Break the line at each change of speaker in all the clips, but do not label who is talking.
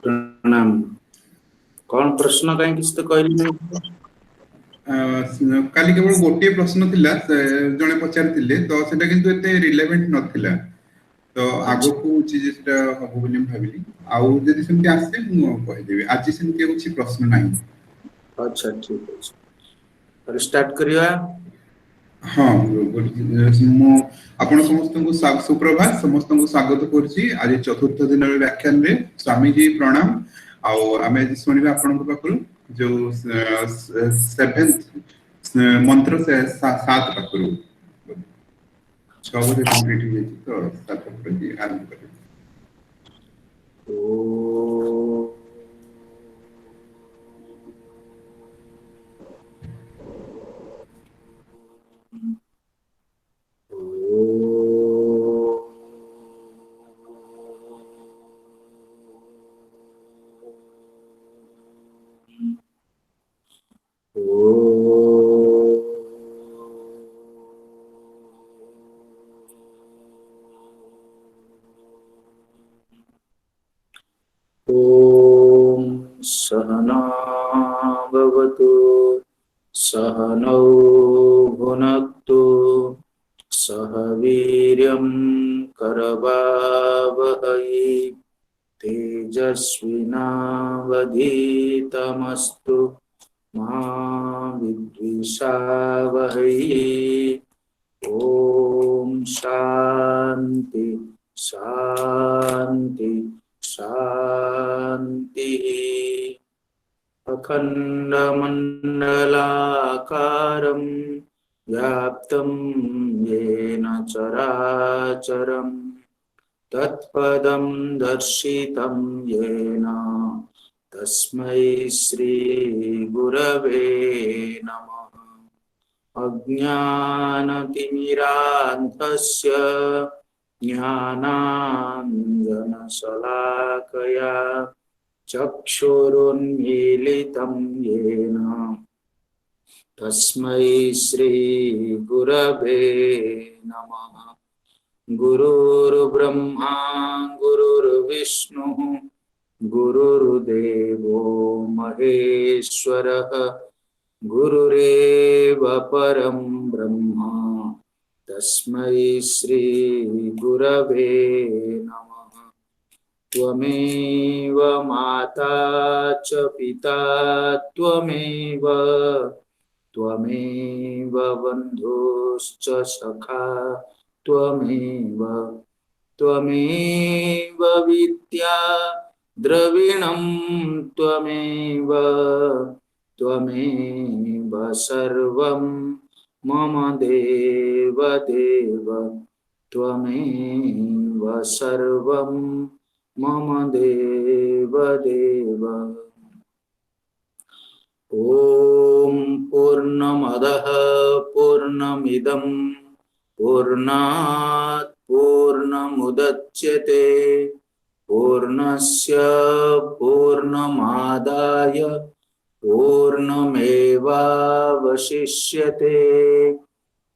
प्रणाम। कौन प्रश्न कहीं किसी तो कहली नहीं?
काली केवल गोटे प्रश्न थिला जने पचारिथिले तो सेटा किंतु एते रिलेवेंट नथिला तो आगो को चीज सेटा हबो बोली हम भाबिली आउ जदि सेमति आसे मु कहि देबी आज सेमति होछि प्रश्न नाही।
अच्छा ठीक है, तर स्टार्ट करिया।
हाँ मु आपण समस्त को सुप्रभात समस्त को स्वागत करछि आज चतुर्थ दिन व्याख्यान रे स्वामी जी प्रणाम। आउ आमे सुनिबा आपण को पाखरु जो 7th मंत्र से 7 पाखरु छबरे कंप्लीट हो तो 7 प्रति आरंभ करियो।
ओम सहना भवतु सहनौ भुनक्तु सह वीर्यं करवावहै तेजस्विनावधीतमस्तु मा विद्विषावहै। ओम शांति शांति शांति। अखण्डमण्डलाकारं व्याप्तं येन चराचरं तत्पदं दर्शितं येन तस्मै श्री गुरवे नमः। अज्ञानतिमिरान्धस्य ज्ञानाञ्जनशलाकया चक्षुरुन्मीलितं येन तस्मै श्री गुरवे नमः। गुरुर्ब्रह्मा गुरुर्विष्णुः गुरुर्देवो महेश्वरः गुरुरेव परं ब्रह्म तस्मै श्री गुरवे नमः। त्वमेव माता च पिता त्वमेव त्वमेव बन्धुश्च सखा त्वमेव त्वमेव विद्या द्रविणं त्वमेव त्वमेव सर्वं मम देव देव त्वमेव सर्वं मम देव देव। ओम पूर्णमदः पूर्णमिदं पूर्णात् पूर्णमुदच्यते पूर्णस्य पूर्णमादाय पूर्णमेवावशिष्यते।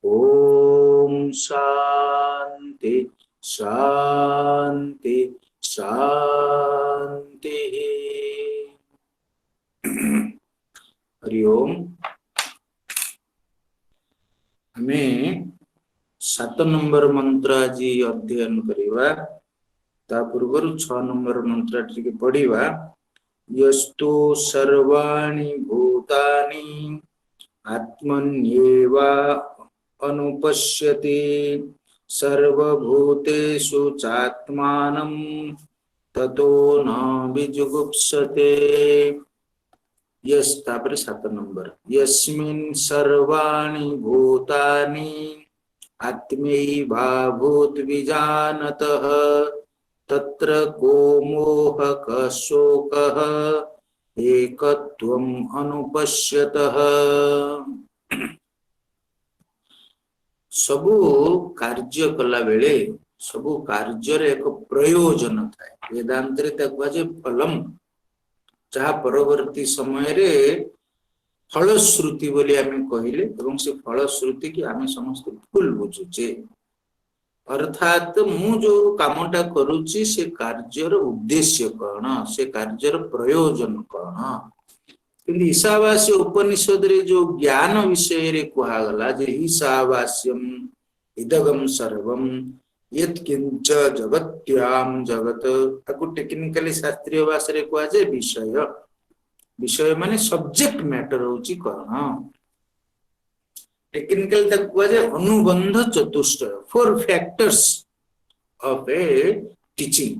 ओम शांति शांति शांति। हरि ओम। हमें 7 नंबर मंत्र आज अध्ययन करिवा ता पूर्व 6 नंबर मंत्र टिके पढ़िवा। यस्तु सर्वाणि भूतानि आत्मन्येवा अनुपश्यति सर्वभूतेषु चात्मानं ततो न विजुगुप्सते। तापर 7 नंबर यस्मिन् सर्वाणि भूतानि आत्मैवाभूत विजानतः तत्र को मोहः शोकः एकत्वम् अनुपश्यतः। सबु कार्य कला बेले सबु कार्य रे एक प्रयोजन थाए। वेदांत रे ताकु जे फलम जहाँ परवर्ती समय रे फलश्रुति बोली आमे कहिले एवं से फलश्रुति की आमे समस्त भूल बुझुचे। अर्थात मु जो कामटा करूची से कार्यर उद्देश्य कौन से कार्यर प्रयोजन कौन किंतु ईशावास्य उपनिषद रे जो ज्ञान विषय रे कुहागला जे ईशावास्यम इदगम सर्वम यत्किंच जगत्याम जगत ताकू टेक्निकली शास्त्रीय भाषा रे कुहा जे विषय विषय माने सब्जेक्ट मैटर होची कौन टेक्निकल तक कुहा जे अनुबंध चतुष्टय 4 फैक्टर्स ऑफ ए टीचिंग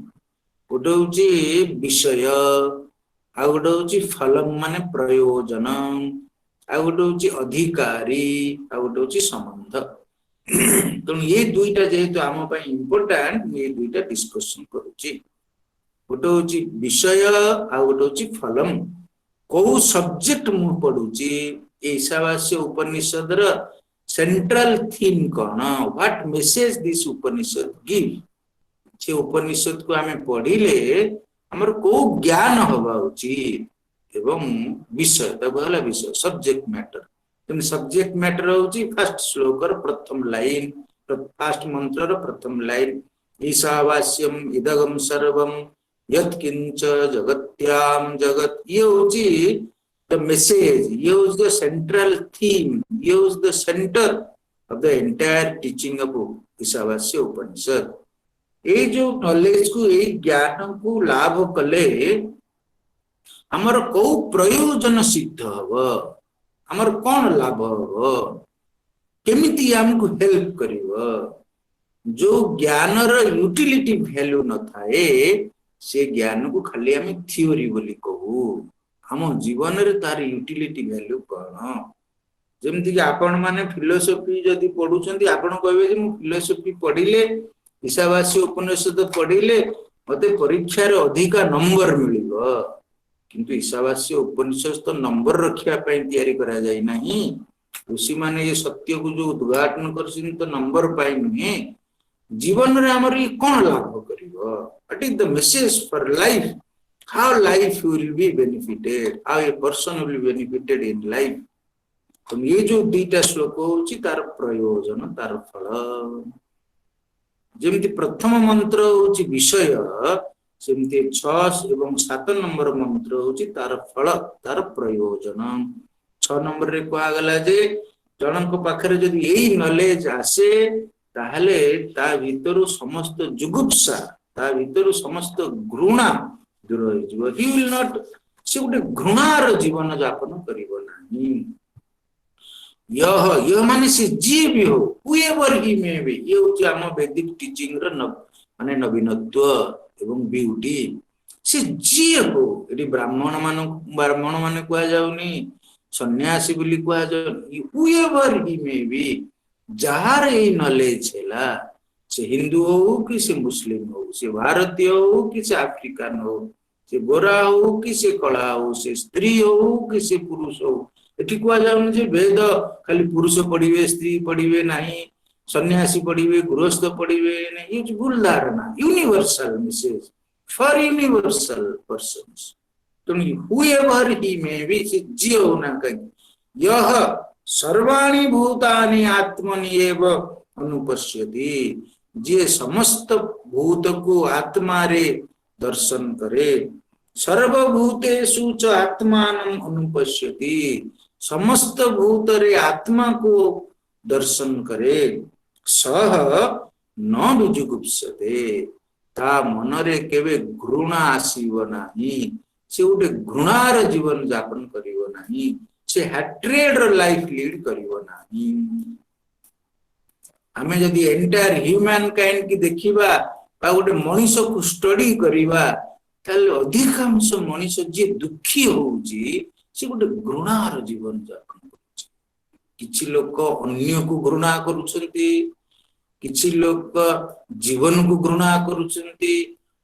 गोटे होची विषय आ गोटे होची फलम माने प्रयोजन आ गोटे होची अधिकारी आ गोटे होची संबंध तो ये दुईटा जेहेतु आम पई इंपोर्टेंट ये दुईटा डिस्कशन करूची गोटे होची विषय आ गोटे होची फलम को सब्जेक्ट मु पढुची ईशावास्य उपनिषद र सेंट्रल थीम कौन what message this Upanishad give से उपनिषद को आमे पढिले हमर को ज्ञान होबा उचित एवं विषय तब हला विषय सब्जेक्ट मैटर तुम सब्जेक्ट मैटर होची फर्स्ट श्लोक र प्रथम लाइन फर्स्ट मंत्र र प्रथम लाइन ईशावास्यम इदगम सर्वम यत्किंच जगत्याम जगत ये होची the message, use the central theme, use the center of the entire teaching of Ishavasya उपनिषद ये जो नॉलेज को ये ज्ञान को लाभ कले हमर को प्रयोजन सिद्ध हबो हमर कोन लाभ हबो केमिति हमको हेल्प करिवो जो ज्ञान र यूटिलिटी वैल्यू न थाए से ज्ञान को खाली हम थ्योरी बोली कहू हम जीवन रे तार यूटिलिटी वैल्यू कौन जेमति कि आपण माने फिलोसॉफी जदी पढुचंती आपण कहबे जे मु फिलोसॉफी पढिले ईशावास्य उपनिषद पढिले मते परीक्षा रे अधिका नंबर मिलिबो किंतु ईशावास्य उपनिषद तो नंबर रखिया पई तयारी करा जाय नाही ऋषि माने ये सत्य को जो उद्घाटन करसिन तो नंबर पाई नहीं जीवन रे हमर ई कोन लाभ करिवो what is the message for life how life will be benefited how a person will be benefited in life तो ये जो दीटा श्लोक होची तार प्रयोजन तार फल जेमति प्रथम मंत्र होची विषय सेमति 6 एवं 7 नंबर मंत्र होची तार फल तार प्रयोजन 6 नंबर रे कोआ गला जे जनक पाखरे जदी एई नॉलेज आसे ताहले ता भीतर समस्त जुगुप्सा ता भीतर समस्त घृणा दूर हो जीव ही विल नॉट से गोटे घृणार जीवन यापन करिवो नाही यह माने से जी भी हो हुएवर ही में भी ये होची हम वैदिक टीचिंग र माने नवीनत्व एवं ब्यूटी से जी हो एडी ब्राह्मण माने कुआ जाउनी सन्यासी बोली कुआ जाउ हुएवर ही में भी जहार ए नॉलेज हैला से हिंदू हो कि से मुस्लिम हो से भारतीय हो कि से अफ्रीकन हो से गोरा हो कि से कला हो से स्त्री हो कि से पुरुष हो एठी कुआ जाउन जे वेद खाली पुरुष पढिबे स्त्री पढिबे नाही सन्यासी पढिबे गृहस्थ पढिबे नाही ये भूल धारणा universal message for universal persons तो हुएवर ही में भी से जियो ना कहीं यह सर्वाणि भूतानि आत्मनि एव अनुपश्यति जे समस्त भूत को आत्मा रे दर्शन करे सर्वभूतेषु च आत्मानं अनुपश्यति समस्त भूत रे आत्मा को दर्शन करे सह न विजुगुप्सते ता मन रे केवे घृणा आसीबो नाही से उटे घृणार जीवन यापन करिवो नाही से हैट्रेड लाइफ लीड करिवो नाही हमें जदि एंटायर ह्यूमन काइंड की देखिबा बा गोटे मनुष्य को स्टडी करिबा ताले अधिकांश मनुष्य जे दुखी होउची से गोटे घृणार जीवन यापन करूची किछि लोक अन्य को घृणा करूछंती किछि लोक जीवन को घृणा करूछंती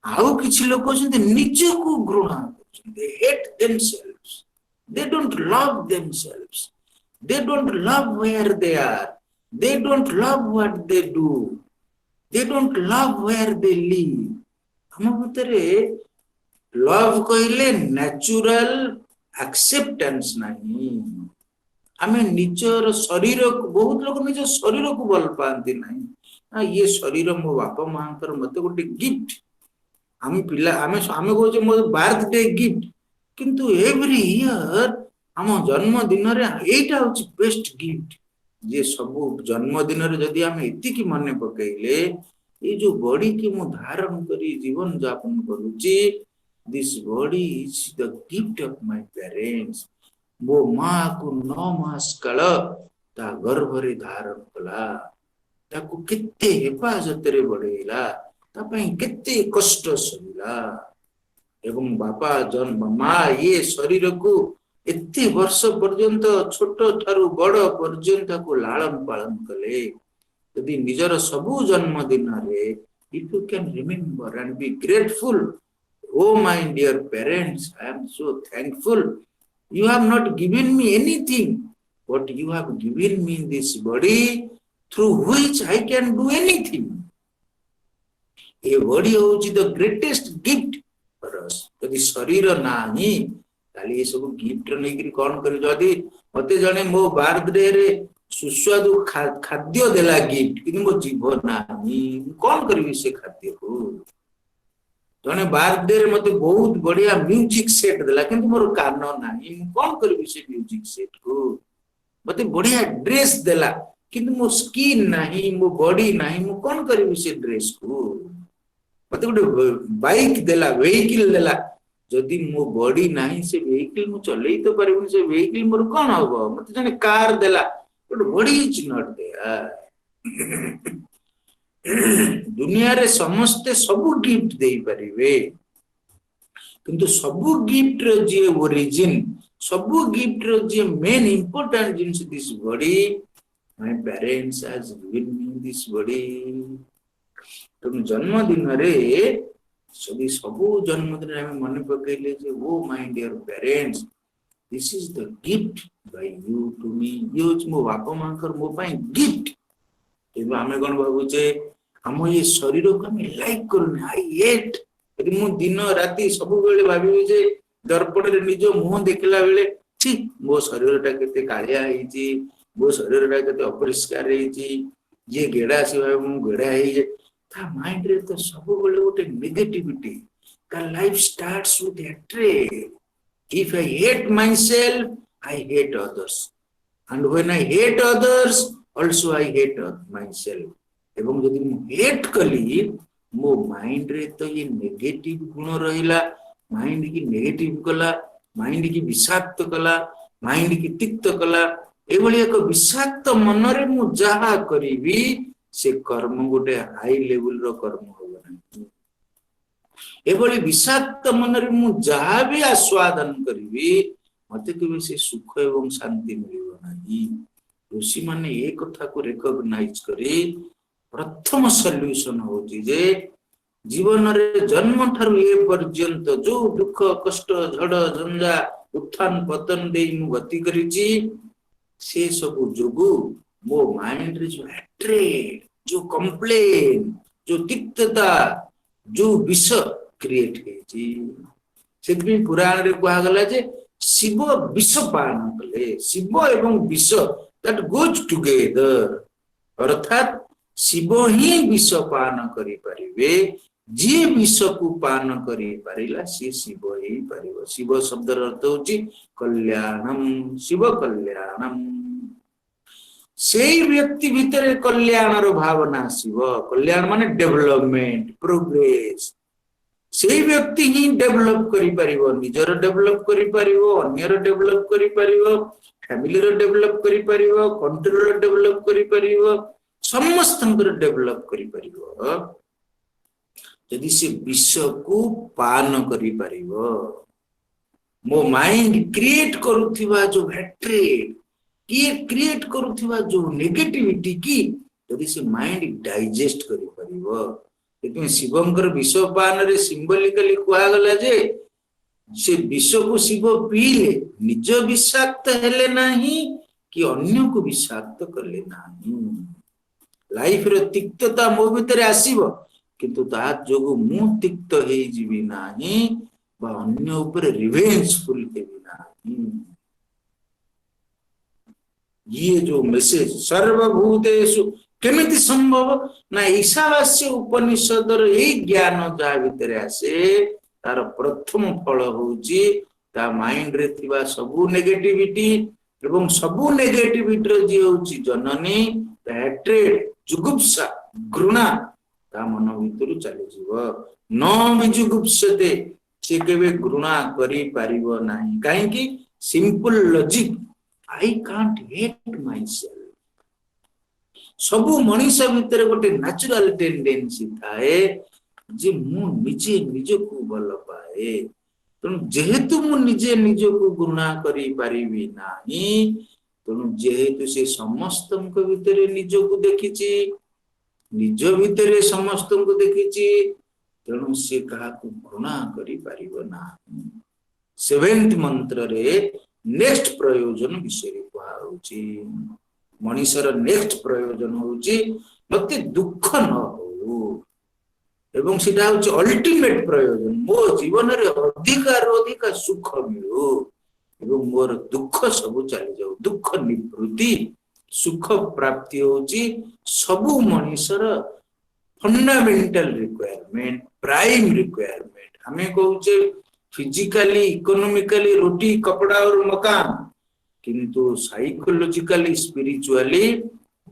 आउ किछि लोक छंती निज को घृणा करूछंती they hate themselves they don't love themselves they don't love where they are they don't love what they do they don't love where they live हम भीतरे लव कहले नेचुरल एक्सेप्टेंस नहीं हमें निजर शरीर को बहुत लोग निज शरीर को भल पाती नहीं ये शरीर मो बापा मांकर मते गोटे गिफ्ट आम पिला आमे आमे कहूचे मो बर्थडे गिफ्ट किंतु एवरी ईयर आम जन्मदिन एटा हूँ बेस्ट गिफ्ट जे सब जन्मदिन जदि आम एति मन पकईले ये जो बॉडी की मु धारण करी जीवन यापन करुची this body is the gift of my parents मो माँ को 9 मास काल ता गर्भरे धारण कला ताकू केते हेफाजत रे बढेला ता पई केते कष्ट सहिला एवं बापा जन्म माँ ये शरीर को एते वर्ष पर्यंत छोट ठारू बड़ पर्यंत को लालन पालन कले यदि निजर सबु जन्मदिन रे if you can remember and be grateful ओ my dear parents I am so thankful you have not given me anything but you have given me this body through which I can do anything a body is the greatest gift for us यदि शरीर नाही ताली ये सब gift नै कि कोन करी जदी मते जने मो बर्थडे रे सुस्वादु खाद्य देला गिफ्ट कि मो जीवन नाही कोन करबी से खाद्य को जने बर्थडे रे मते बहुत बढ़िया म्यूजिक सेट देला किंतु मोर कान नाही कोन करबी से म्यूजिक सेट को मते बढ़िया ड्रेस देला किंतु मो स्किन नाही मो बॉडी नाही मो कोन करबी से ड्रेस को मते गोटे बाइक देला व्हीकल देला जदि मो बॉडी नाही से व्हीकल मु चलई तो परबो से व्हीकल मोर कोन होबो मते जने कार देला but body is not there दुनिया रे समस्ते सबु गिफ्ट दे परिवे किंतु सबु गिफ्ट रे जे ओरिजिन सबु गिफ्ट रे जे main important things this body my parents has given me this body तुम जन्मदिन रे सदी सबु जन्मदिन रे मन पकैले जे ओ my dear parents this is the gift by you to me यो मो बापा मांकर मो पई गिफ्ट एबे हमें कोन बाबू जे हम ये शरीर को हम लाइक करूनी आई हेट यदि मु दिन राती सब बेले भाबी जे दर्पण रे निज मुंह देखला बेले छी मो शरीरटा केते कालिया हेची मो शरीरटा केते अपरिष्कार हेची ये गेडा सिवा मु गेडा हे जे था माइंड रे तो सब बेले गोटे नेगेटिविटी का life starts with hatred if I hate my self I hate others and when I hate others also I hate my self एवं जदि मु हेट कली मो माइंड रे तो ये नेगेटिव गुण रहिला माइंड की नेगेटिव कला माइंड की विषाक्त कला माइंड की तिक्त कला एभली एक विषाक्त मन रे मु जहा करिवि से कर्म गोटे हाई लेवल रो कर्म होबो नै एभली विषाक्त मन रे मु जहा भी आस्वादन करिवि मते केबे से सुख एवं शांति मिलिबो नाही ऋषि माने एक कथा को रिकॉग्नाइज करी प्रथम सॉल्यूशन होची जे जीवन रे जन्म ठारू ए पर्यंत जो दुख कष्ट झड़ झंझा उत्थान पतन दे मु गति करिची से सब जोगु मो माइंड रे जो हेट्रेड जो कंप्लेन जो तिक्तता जो विष क्रिएट हेची सेति पुराण रे कहा गला जे शिव विष पान कले शिव एवं विष दैट गोज टुगेदर अर्थात शिव ही विष पान करि परिवे जे विष को पान करि परिला से शिव ही परिव शिव शब्द अर्थ होची कल्याणम शिव कल्याणम से व्यक्ति भीतर कल्याण रो भावना शिव कल्याण माने डेवलपमेंट प्रोग्रेस से व्यक्ति ही डेवलप करि परिवो निजर डेवलप करि परिवो अन्यर डेवलप करि परिवो फैमिली रो डेवलप करि परिवो कंट्री रो डेवलप करि परिवो समस्त डेवलप करि परिवो यदि से विश्व को पान करि परिवो मो माइंड क्रिएट करूथिबा जो हेट्रेड की क्रिएट करूथिबा जो नेगेटिविटी की यदि से माइंड डाइजेस्ट करि परिवो लेकिन शिवंकर विष पान रे सिंबलिकली कुआ गला जे से विष को शिव पीले निज विषाक्त हेले नाही कि अन्य को विषाक्त करले नाही लाइफ रे तिक्तता मो भीतर आसीबो किंतु ता जोगु मु तिक्त हे जीवी नाही बा अन्य ऊपर रिवेंजफुल हेबी नाही ये जो मैसेज सर्वभूतेषु केमिति संभव ना ईशावास्य उपनिषदर यही ज्ञान जहाँ भितर आसे तार प्रथम फल होउची ता माइंड रे थिबा सबु नेगेटिविटी एवं सबु नेगेटिविटी रो जी होउची जननी हैट्रेड जुगुप्सा घृणा ता मन भितर चली जीव न विजुगुप्सते से केबे घृणा करी पारिबो नाही काहे कि simple logic I can't hate my self सबु मनीष भितर गोटे नेचुरल टेंडेंसी थाए जे मु निजे निजको भल पाए तेणु जेहेतु मु निजे निजको घृणा करी पारिबी नाही तेणु जेहेतु से समस्त भितर निजको देखिछि निज भितर समस्त को देखिछि तेणु से कहा घृणा करी पारिबो नाही सेवेंथ मंत्र रे नेक्स्ट प्रयोजन विषय कहा होछि मनीषर नेक्स्ट प्रयोजन होछि मते दुख न हो एवं सेटा होछि अल्टीमेट प्रयोजन मो जीवन रे अधिक सुख मिलु एवं मोर दुख सब चली जाऊ दुख निवृत्ति सुख प्राप्ति होछि सबु मनीषर फंडामेंटल रिक्वायरमेंट प्राइम रिक्वायरमेंट हमें कहूचे फिजिकली इकोनॉमिकली रोटी कपड़ा और मकान किंतु psychologically spiritually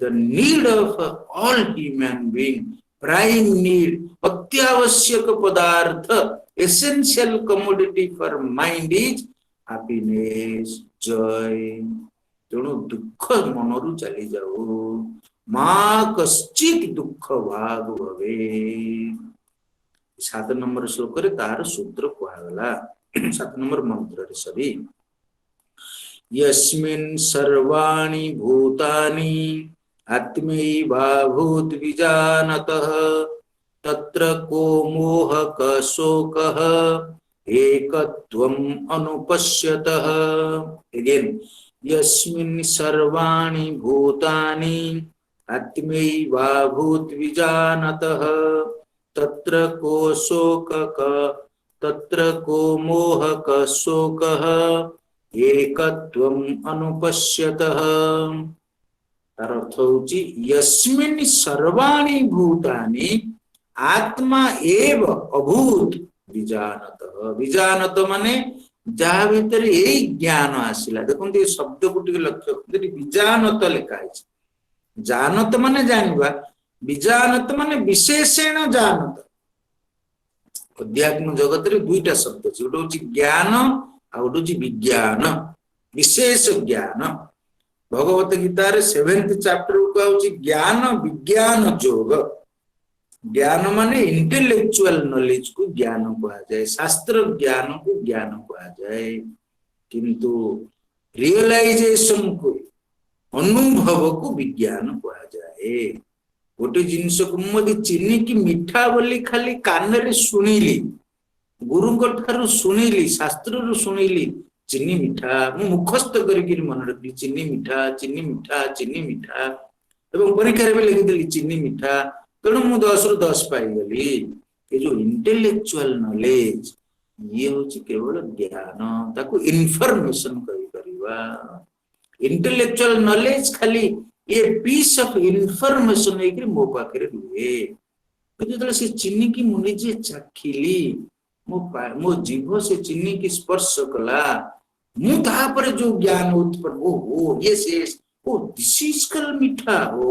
the need of all human being prime need अत्यावश्यक पदार्थ essential commodity for mind is happiness Joy तेणु दुख मनरु चली जाऊ मां कश्चित दुख भाग भवे 7 नंबर श्लोक रे तार सूत्र कहला 7 नंबर मंत्र रे सरी यस्मिन् सर्वाणि भूतानि आत्मैवाभूत विजानतः तत्र को मोह क शोकः एकत्वम् अनुपश्यतः अगेन यस्मिन् सर्वाणि भूतानि आत्मैवाभूत विजानतः तत्र को शोकः तत्र को मोह क शोकः एकत्वम् अनुपश्यतः तार अर्थ होची यस्मिन् सर्वाणि भूतानि आत्मा एव अभूत विजानतः विजानत माने जहा भीतर यही ज्ञान आसिला देखो ये शब्द को टिके लक्ष्य करी विजानत लिखा है जानत माने जानिबा विजानत माने विशेषण जानत अध्यात्म जगत रे दुईटा शब्द अछि गोटे होची ज्ञान आ गोटे होची विज्ञान विशेष ज्ञान भगवत गीता रे 7th चैप्टर को होची ज्ञान विज्ञान योग ज्ञान माने इंटेलेक्चुअल नॉलेज को ज्ञान कहा जाए शास्त्र ज्ञान को ज्ञान कहा जाए किंतु रियलाइजेशन को अनुभव को विज्ञान कहा जाए गोटे जिनस को मधे चीनी की मिठा बोली खाली कान रे सुनिली गुरु को ठारू सुनिली शास्त्र रू सुनिली चीनी मिठा मु मुखस्थ करके मन रखली चीनी मिठा चीनी मिठा चीनी मिठा एवं परीक्षा रे लिखि देली चीनी मिठा तेणु मु 10 रु 10 पाई गली ये जो इंटेलेक्चुअल नॉलेज ये होची केवल ज्ञान ताको इन्फॉर्मेशन कहि परिबा इंटेलेक्चुअल नॉलेज खाली ये पीस ऑफ इन्फॉर्मेशन है कि मो पाखरे रुए तो से चीनी की मुनि जे चाखिली मो जीभ से चीनी की स्पर्श कला मु ता पर जो ज्ञान उत्पन्न ओ यस यस ओ दिस इज कल मीठा ओ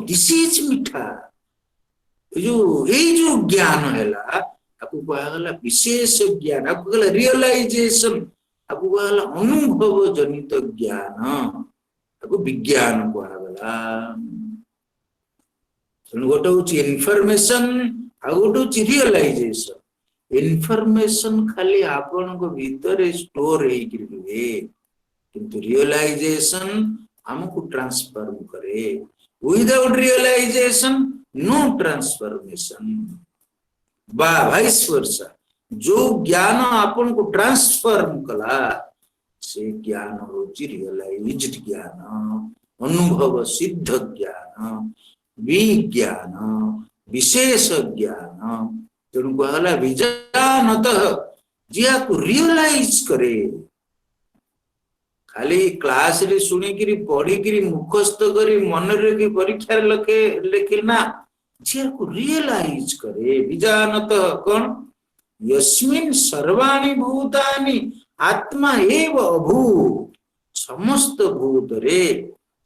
दिस इज मीठा जो ज्ञान हैला आपको कहला विशेष ज्ञान आपको कहला रियलाइजेशन आपको कहला अनुभव जनित ज्ञान आपको विज्ञान कहला तेणु गोटे हूँ इनफॉरमेशन आ गोटे हूँ रियलाइजेशन इनफॉरमेशन खाली आपण को भीतर स्टोर रुहे किंतु रियलाइजेशन हमको ट्रांसफॉर्म करे विदाउट रियलाइजेशन नो ट्रांसफॉर्मेशन बा वाइस वर्सा जो ज्ञान आपण को ट्रांसफॉर्म कला से ज्ञान होची रियलाइज्ड ज्ञान अनुभव सिद्ध ज्ञान विज्ञान विशेष ज्ञान तेणु कहला विजानतः जिया को रियलाइज करे खाली क्लास रे सुनिकिरी पढ़िकिरी मुखस्थ करी मन रखी परीक्षा लिखे ना झे को रियलाइज करे विजानत कौन यस्मिन् सर्वाणि भूतानि आत्मा एव अभूत समस्त भूत रे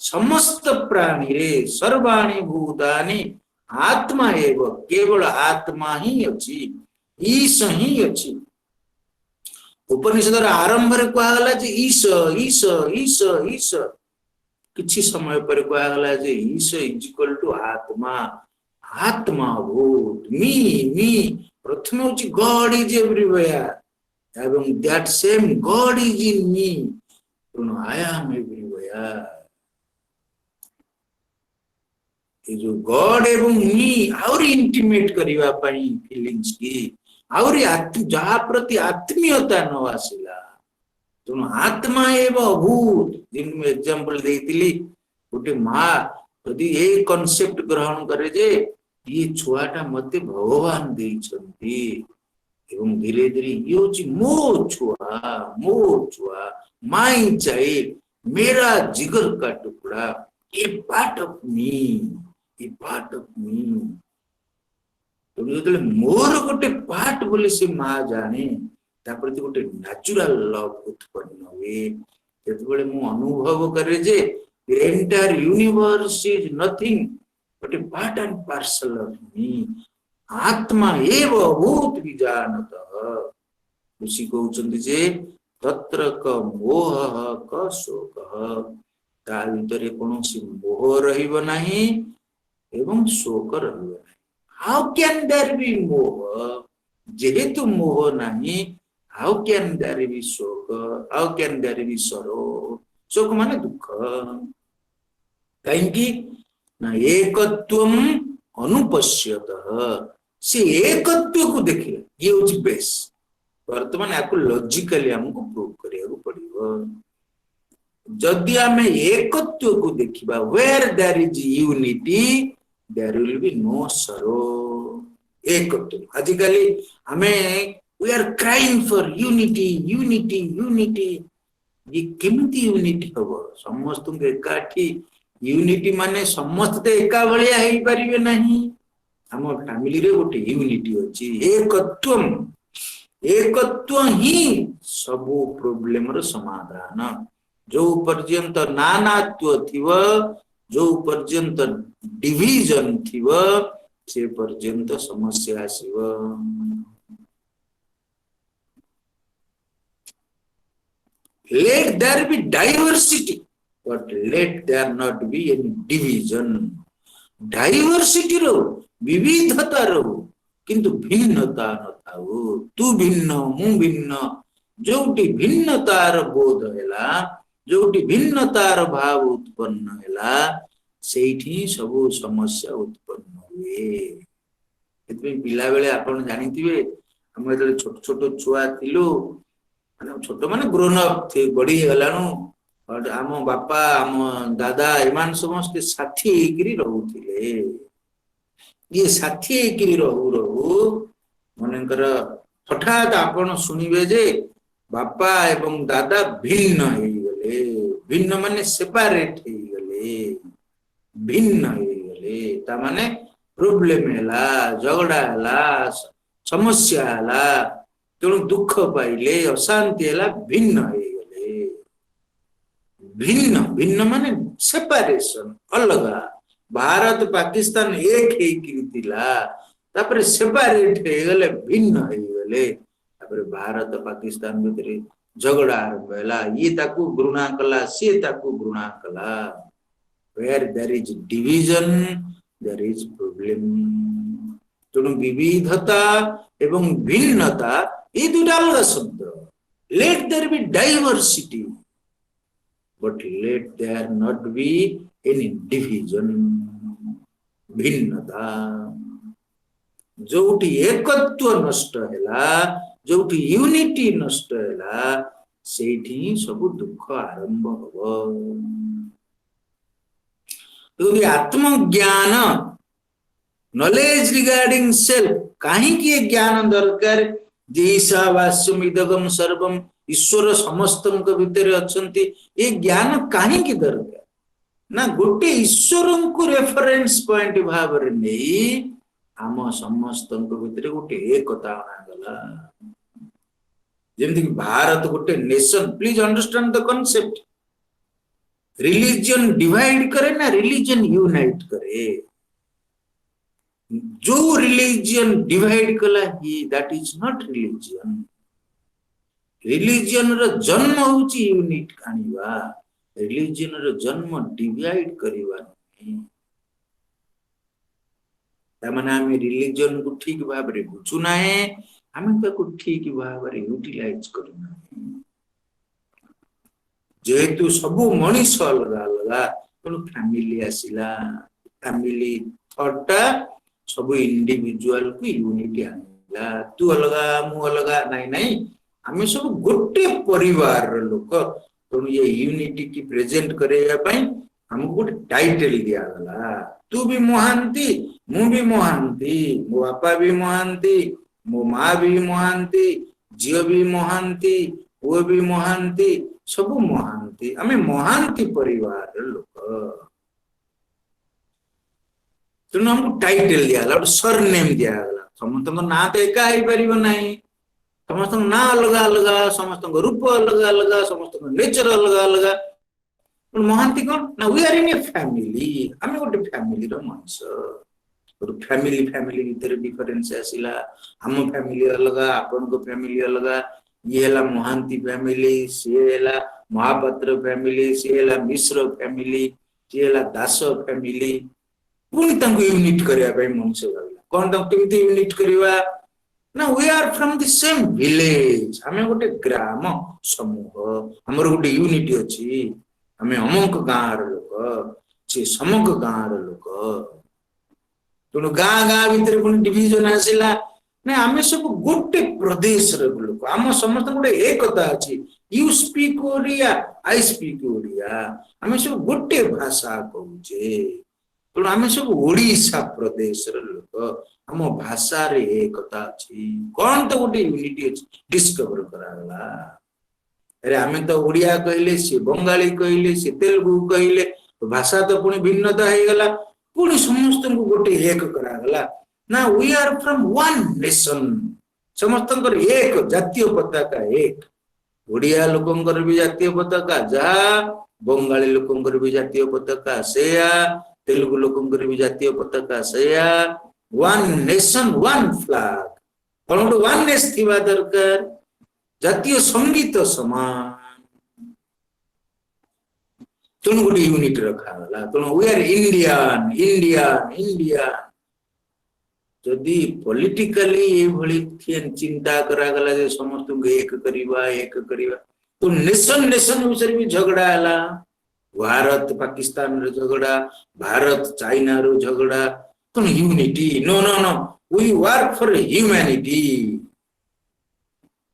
समस्त प्राणी रे सर्वाणि भूतानि आत्मा एव केवल आत्मा ही अछि ईश ही अछि उपनिषद आरंभ रे कहला जे ईश ईश ईश ईश किछि समय पर कहला जे ईश इज इक्वल टू आत्मा आत्मा भूत मी प्रथम होची गॉड इज एवरीवेयर एवं that same God is in me I am everywhere ये जो गॉड एवं मी और इंटीमेट करिवा पई फीलिंग्स की और जहा प्रति आत्मीयता न आसिला तेणु आत्मा एवं अभूत जिन में एग्जांपल देइतिली गोटे माँ यदि ये कॉन्सेप्ट ग्रहण करे जे ये छुआटा मते भगवान देइछंती एवं धीरे धीरे ये होची मो छुआ माई चाइल्ड मेरा जिगर का टुकड़ा ए पार्ट ऑफ मी तो जो मोर गोटे पार्ट बोले से माँ जाने ताप्रति गोटे नेचुरल लव उत्पन्न हुए जेतबेले मु अनुभव करे जे entire universe is nothing but a part and parcel of me आत्मा एव भूत विजानतः ऋषि कहउचंदी जे तत्र क मोह क शोक ता भितरे कोनोसी मोह रहिबो नाही एवं शोक रहिबो नाही हाउ कैन देयर बी मोह जेहेतु मोह नाही हाउ कैन देयर बी शोक हाउ कैन देयर बी सरो शोक माने दुख कहीं ना एकत्वम अनुपश्यतः से एकत्व को देखिए ये होची बेस वर्तमान आपको लॉजिकली हमको प्रूव करिया पड़िबो जदि आमे एकत्व को देखिबा where there is unity there will be no sorrow एकत्व आजिकली हमें we are crying for unity unity unity ये केमती यूनिटी हबो समस्त के एकाठी यूनिटी माने समस्त एका भलिया हेई परिबे नहीं हम फैमिली रे गोटे यूनिटी अछि एकत्व ही सब प्रॉब्लम रो समाधान जो पर्यंत नानात्व थिव जो पर्यंत डिवीजन थिव से पर्यंत समस्या आसीव let there be diversity but let there not be any division diversity रो विविधता रो किंतु भिन्नता न थाउ तू भिन्न मु भिन्न जोटी भिन्नतार बोध हैला जोटी भिन्नतार भाव उत्पन्न हैला सेठी सब समस्या उत्पन्न हुए एतबे पिला बेले आपण जानिथिबे हम एतले छोट छोट छुआ थिलु छोट माने ग्रोन अप थे बड़ी गलानु आम बापा आम दादा एमान समस्त साथी हेकरी रहउथिले ये साथी हेकरी रहू मनकर हठात आपण सुनिबे जे बापा एवं दादा भिन्न हे गले भिन्न माने सेपरेट हे गले भिन्न हे गले ता माने प्रॉब्लम हैला झगड़ा हैला समस्या हैला तेणु दुख पाइले अशांति हैला भिन्न हे गले भिन्न भिन्न माने सेपरेशन अलगा भारत पाकिस्तान एक हे कितिला तापरे सेपरेट हे गले भिन्न हे गले तापरे भारत पाकिस्तान भितरे झगड़ा आरंभ हैला ये ताकू घृणा कला से ताकू घृणा कला where there is division there is problem तेणु विविधता एवं भिन्नता ये दुटा अलग शब्द let there be diversity but let there not be any division भिन्नता जोटी एकत्व नष्ट हैला जोटी यूनिटी नष्ट हैला सेठी सब दुख आरंभ हबो तो आत्मज्ञान नॉलेज रिगार्डिंग सेल्फ काहे की ज्ञान दरकार जीशावास्यम इदगम सर्वम ईश्वर समस्त भितर अछंती ये ज्ञान कहीं दरकार ना गोटे ईश्वर को रेफरेंस पॉइंट भाव नहीं आम समस्त भितर गोटे एकता अणागला जमती भारत गोटे nation please understand the concept religion divide करे ना रिलीजन यूनाइट करे जो रिलीजन डिवाइड कला ही that is not religion religion रो जन्म होची यूनिट कानिबा रिलीजन रो जन्म डिवाइड करिवा नहीं तमने आमे रिलीजन को ठीक भाव रे बुझु नाहे आमे ताको ठीक भाव रे यूटिलाइज करू नाही जेहेतु सबु मनीष अलग अलग तो फैमिली आसिला फैमिली थॉटा सब इंडिविजुअल को यूनिटी आनिला तू अलग मु अलग नहीं नहीं आमे सब गोटे परिवार रो लोक तो ये यूनिटी की प्रेजेंट करेया पई हमको गोटे टाइटल दिया गला तू भी महांती मु भी महांती मो बापा भी महांती मो माँ भी महांती झियो भी महांती वो भी महांती सब महांती आमे महांती परिवार लोक तेणु हमको टाइटल दिया सरनेम दिया गला समस्त ना तो एका ही परिव नहीं समस्त ना अलग अलग समस्त रूप अलग अलग समस्त नेचर अलग अलग महांती कौन ना we are in a family आमे गोटे फैमिली रो मानस और फैमिली फैमिली भीतर डिफरेंस आसिला हम फैमिली अलग आपन को फैमिली अलग ये हला महांती फैमिली से हला महापात्र फैमिली से हला मिश्र फैमिली से हला दास फैमिली पुणी तंको यूनिट करिया भाई मनुष्य भाविला कोन तंको केमती यूनिट करिवा ना we are from the same village हमें गोटे ग्राम समूह हमर गोटे यूनिटी अछि हमें अमुक गाँव रो लोक से समक गाँव रो लोक तेणु गाँ गाँ भीतर पुणी डिविजन आसिला ना आमे सब गोटे प्रदेश रो लोक आम समस्त गोटे एकता अछि you speak Odia I speak Odia आमे सब गोटे भाषा कहूचे तेणु आमे सब ओडिशा प्रदेश रो लोक आम भाषा रे एकता अछि कोन तो गोटे यूनिटी अछि डिस्कवर करागला अरे आमे तो ओडिया कहले से बंगाली कहले से तेलुगु कहले भाषा तो पुणी भिन्नता हे गला पुणी समस्त को गोटे एक करागला ना we are from one nation समस्त एक जातीय पताका एक ओडिया लोकंकर भी जातीय पताका जा बंगाली लोकंकर भी जातीय पताका सेया तेलुगु लोकंकर भी जातीय पताका सेया वन नेशन वन फ्लैग कौन वन नेस थिबा दरकार जातीय संगीत समान तेणु गोटे यूनिट रखा गला तेणु we are Indian Indian Indian जदि पॉलिटिकली ये भली चिंता करा गला जे समस्त को एक करिवा तो नेशन नेशन विषय भी झगड़ा हला भारत पाकिस्तान रो झगड़ा भारत चाइना रो झगड़ा तो unity no no no we work for humanity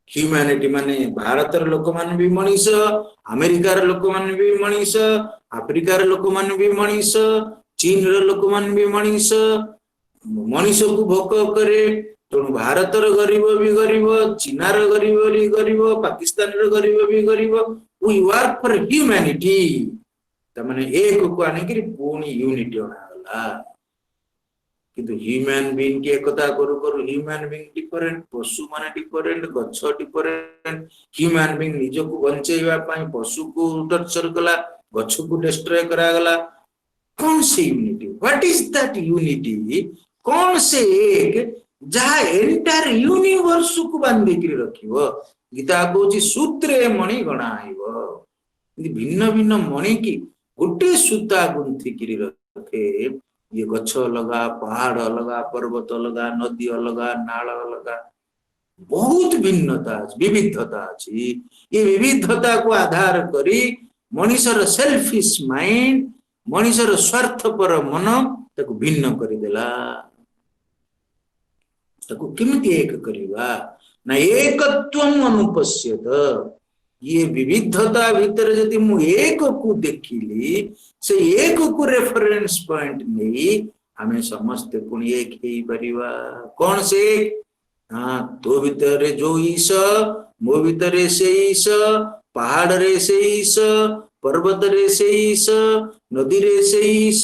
humanity माने भारत रो लोक मान भी मनीष अमेरिका रो लोक मान भी मनीष अफ्रीका रो लोक मान भी मनीष चीन रो लोक मान भी मनीष मनीष को भोक करे तेणु भारत रो गरीब भी गरीब चीना रो गरीब भी गरीब पाकिस्तान रो गरीब भी गरीब वी वर्क फॉर ह्यूमैनिटी तमने एक को आने की पूर्ण यूनिटी होना गला किंतु ह्यूमन बीइंग के एकता करू करू ह्यूमन बीइंग डिफरेंट पशु माने डिफरेंट गच्छ डिफरेंट ह्यूमन बीइंग निज को बंचेवा पई पशु को टर्चर कला गच्छ को डिस्ट्रॉय करा गला कौन से unity what is that unity कौन से एक जहा एंटायर यूनिवर्स को बांधी के रखिवो गीता कहूची सूत्रे मणि गणाइबो भिन्न भिन्न मणि की गोटे सूता गुंथी की रखे ये गच्छ लगा पहाड़ लगा पर्वत लगा नदी अलगा नाल अलगा बहुत भिन्नता विविधता अछि ये विविधता को आधार करी मनुष्यर सेल्फिश माइंड मनुष्यर स्वार्थपर मन ताको भिन्न करि देला ताको केमिति एक करिवा ना एकत्वम अनुपश्यत ये विविधता भीतर यदि मु एक को देखिली से एक को रेफरेंस पॉइंट नहीं हमें समस्त पुणी एक ही परिवा कौन से हाँ तो भितर जो ईश मो भितर से ईश पहाड़ रे से ईश पर्वत रे से ईश नदी रे से ईश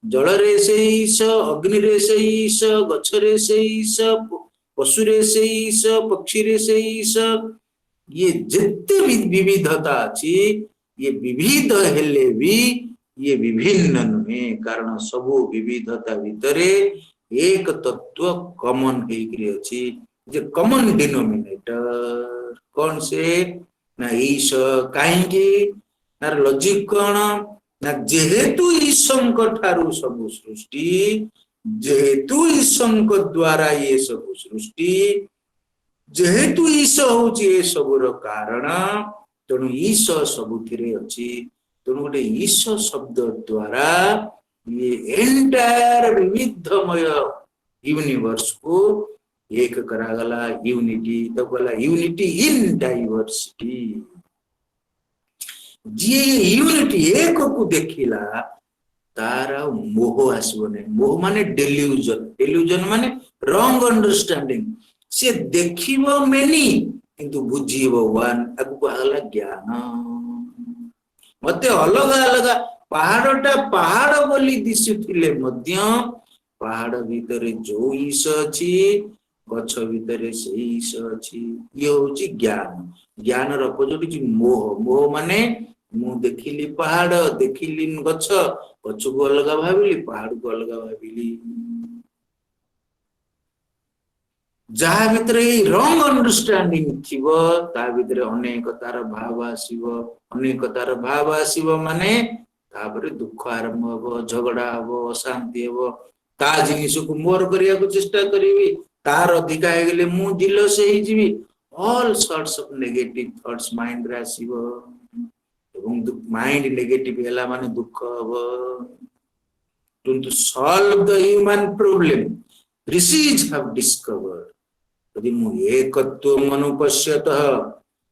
जल रे से ईश अग्नि रे से ईश गछ रे से ईश पशु रे से ईश पक्षी रे से ईश ये जिते विविधता अच्छी ये विविध हेले भी ये विभिन्न नुहे कारण सबु विविधता भितरे एक तत्व कॉमन अच्छी जे कॉमन डिनोमिनेटर कौन से ना ईश कहीं ना लॉजिक कौन ना जेहेतु ईशंक ठारू सबु सृष्टि जेहेतु ईशंक द्वारा ये सबु सृष्टि जेहेतु ईश होची ए सबुर कारण तेणु ईश सबुथिरे अछि तेणु गोटे ईश शब्द द्वारा ये एंटायर विविधमय यूनिवर्स को एक करागला यूनिटी तो कहला यूनिटी इन डाइवर्सिटी जी यूनिटी एक को देखिला तारा मोह आसबने मोह माने डेल्यूजन माने रॉन्ग अंडरस्टैंडिंग से देखिबो मेनी किंतु बुझिबो वन आगु कहला ज्ञान मते अलग अलग पहाड़टा पहाड़ बोली दिसुथिले मध्य पहाड़ भीतर जो ईश अछि गछ भीतर से ईश अछि ये होची ज्ञान ज्ञान र अपोजिट जी मोह मोह माने मु देखिली पहाड़ देखिली गछ गछ को अलग भाबिली पहाड़ को अलग भाबिली जहा भीतर रॉन्ग अंडरस्टैंडिंग थिबो ता भीतर अनेकतार भाव आसीबो माने तापर दुख आरंभ हो झगड़ा हो अशांति हो ता जिनिस को मोर करिया को चेष्टा करिवि तार अधिका हे गेले मु जिलस हे जिवि all sorts of negative thoughts mind रे आसीबो एवं माइंड नेगेटिव हेला माने दुख हो to solve the human problem rishis have discovered यदि मु एकत्वम अनुपश्यतः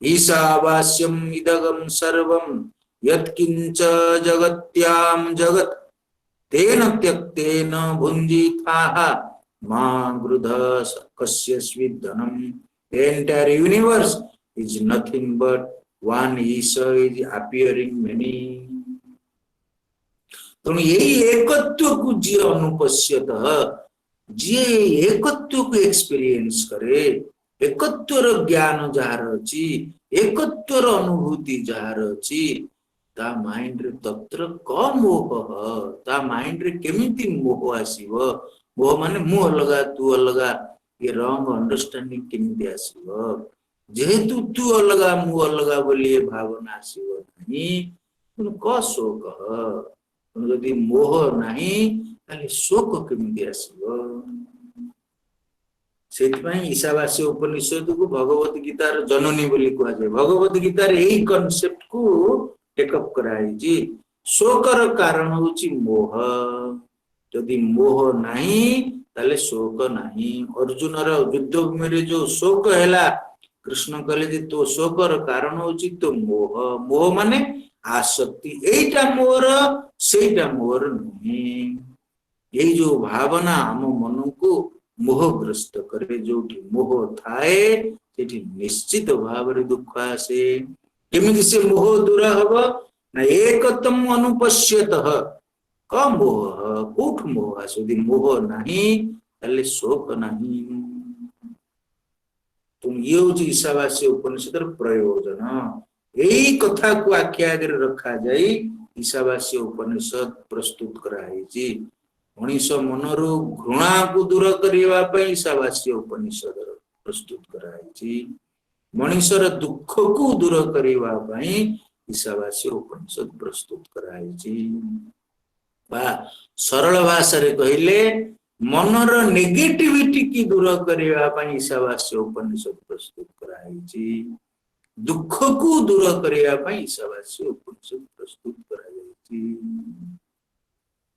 ईशावास्यम इदगम सर्वम यत्किंच जगत्याम जगत तेन त्यक्तेन भुञ्जीथाः मा गृध कस्यस्वित् धनम entire universe is nothing but one Isha is appearing many तो यही एकत्व को जी अनुपश्यतः जी एकत्व को एक्सपीरियंस करे एकत्वर ज्ञान जार अछि एकत्वर अनुभूति जार अछि ता माइंड रे तत्र क मोह ता माइंड रे केमिति मोह आसीबो मोह माने मु अलगा तू अलगा ये रॉन्ग अंडरस्टैंडिंग केमिति आसीबो जेहेतु तू अलगा मु अलगा बोली भावना आसीबो नहीं तुम क शोक यदि मोह नहीं ताले शोक केमिति आसीबो सेतपाई ईशावास्य उपनिषद को भगवत गीतार जननी बोली कहा जाय भगवत गीतार एही कांसेप्ट को टेकअप कराई जी शोकर कारण होची मोह यदि मोह नहीं ताले शोक नहीं अर्जुन रा युद्ध भूमि रे जो शोक हैला कृष्ण कहले जे तो शोकर कारण होची तो मोह मोह माने आसक्ति एटा मोर सेटा मोर नहीं यही जो भावना हम मन को मोहग्रस्त करे जो मोह थाए सेठी निश्चित भाव रे दुख आसे केमिति से मोह दूर हबो ना एकतम अनुपश्यतः क मोह कोठ मोह आसुदी मोह नहीं ताले शोक नहीं तुम ये होची ईशावास्य उपनिषदर प्रयोजन एही कथा को आख्या आगे रखा जाई ईशावास्य उपनिषद प्रस्तुत कराई मनीष मनरु घृणा को दूर करबा पई ईशावास्य उपनिषद प्रस्तुत कराई मनीषर दुख को दूर करबा पई ईशावास्य उपनिषद प्रस्तुत कराई बा सरल भाषा रे कहिले मनर नेगेटिविटी की दूर करबा पई ईशावास्य उपनिषद प्रस्तुत कराई दुख को दूर करबा पई ईशावास्य उपनिषद प्रस्तुत कराई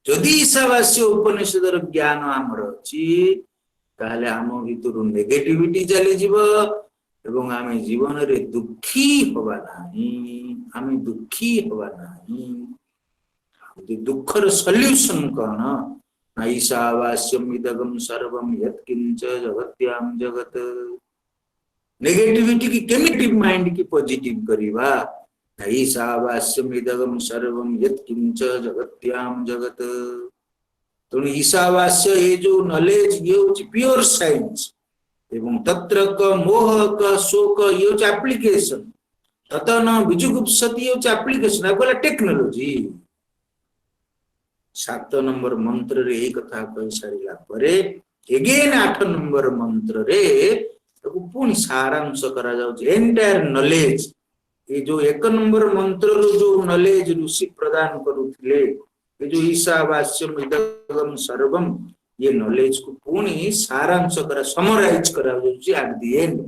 जदि ईशावास्य उपनिषदर ज्ञान आमर अछि ताले आम भितर नेगेटिविटी चली जीव एवं आमे जीवन रे दुखी होबा नाही आमे दुखी होबा नाही दुखर सॉल्यूशन कोन ईशावास्यम इदगम सर्वम यत्किंच जगत्याम जगत। नेगेटिविटी की केमिटिव माइंड की पॉजिटिव करिवा। ईशावास्यम इदगम सर्वम यत्किंच जगत्याम जगत। तो ईशावास्य ये जो नॉलेज ये होची प्योर साइंस एवं तत्र क मोह क शोक ये होची एप्लीकेशन। तत न विजुगुप्सति ये होची एप्लीकेशन आ बोला टेक्नोलॉजी। 7 नंबर मंत्र रे एक कथा कहि सारिला परे अगेन 8 नंबर मंत्र रे ताकू पुणी सारांश करा जाउची एंटायर नॉलेज। ये जो 1 नंबर मंत्र रो जो नॉलेज ऋषि प्रदान करूथिले ये जो ईशावास्यम इदगम सर्वम ये नॉलेज को पुणी सारांश करा समराइज करा जाउची एट द एंड।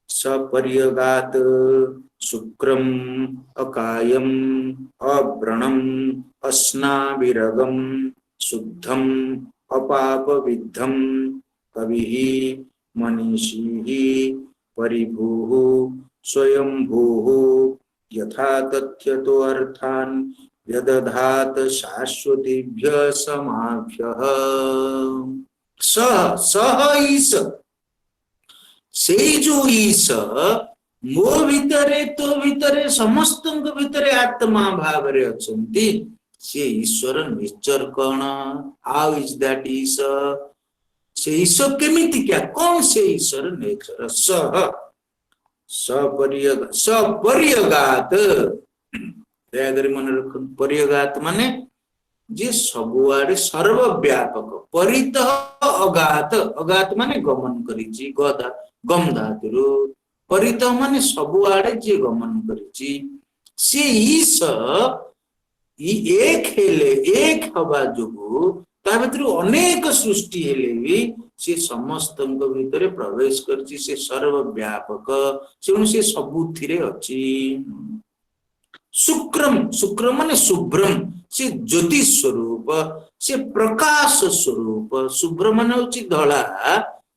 सपर्यगात शुक्रम अकायम अव्रणम अस्नाविरगम शुद्धम अपाप विद्धम कविः मनीषी परिभूः स्वयंभूः यथा तथ्यतो अर्थान् व्यदधात शाश्वतीभ्य समाभ्यः। सह ईश से जो ईश मो भितरे तो भितरे समस्त भितरे आत्मा भाव रे अछंती से ईश्वर नेचर कौन। हाउ इज दैट ईश से ईश्वर केमिति क्या कौन से ईश्वर नेचर। सपर्यगात मन रख पर्यगात माने जे सबुआडे सर्वव्यापक परित अगात अगात माने गमन करिछि गम धातुरु परित माने सबुआडे जे गमन करिछि से ईश एक हेले एक हवा जोगु ता भितरु अनेक सृष्टि हेले भी से समस्त भितर प्रवेश करछि से सर्वव्यापक से सबुथिरे अछि। शुक्रम शुक्र माने शुभ्रम से ज्योति स्वरूप से प्रकाश स्वरूप। शुभ्र माने होछि धला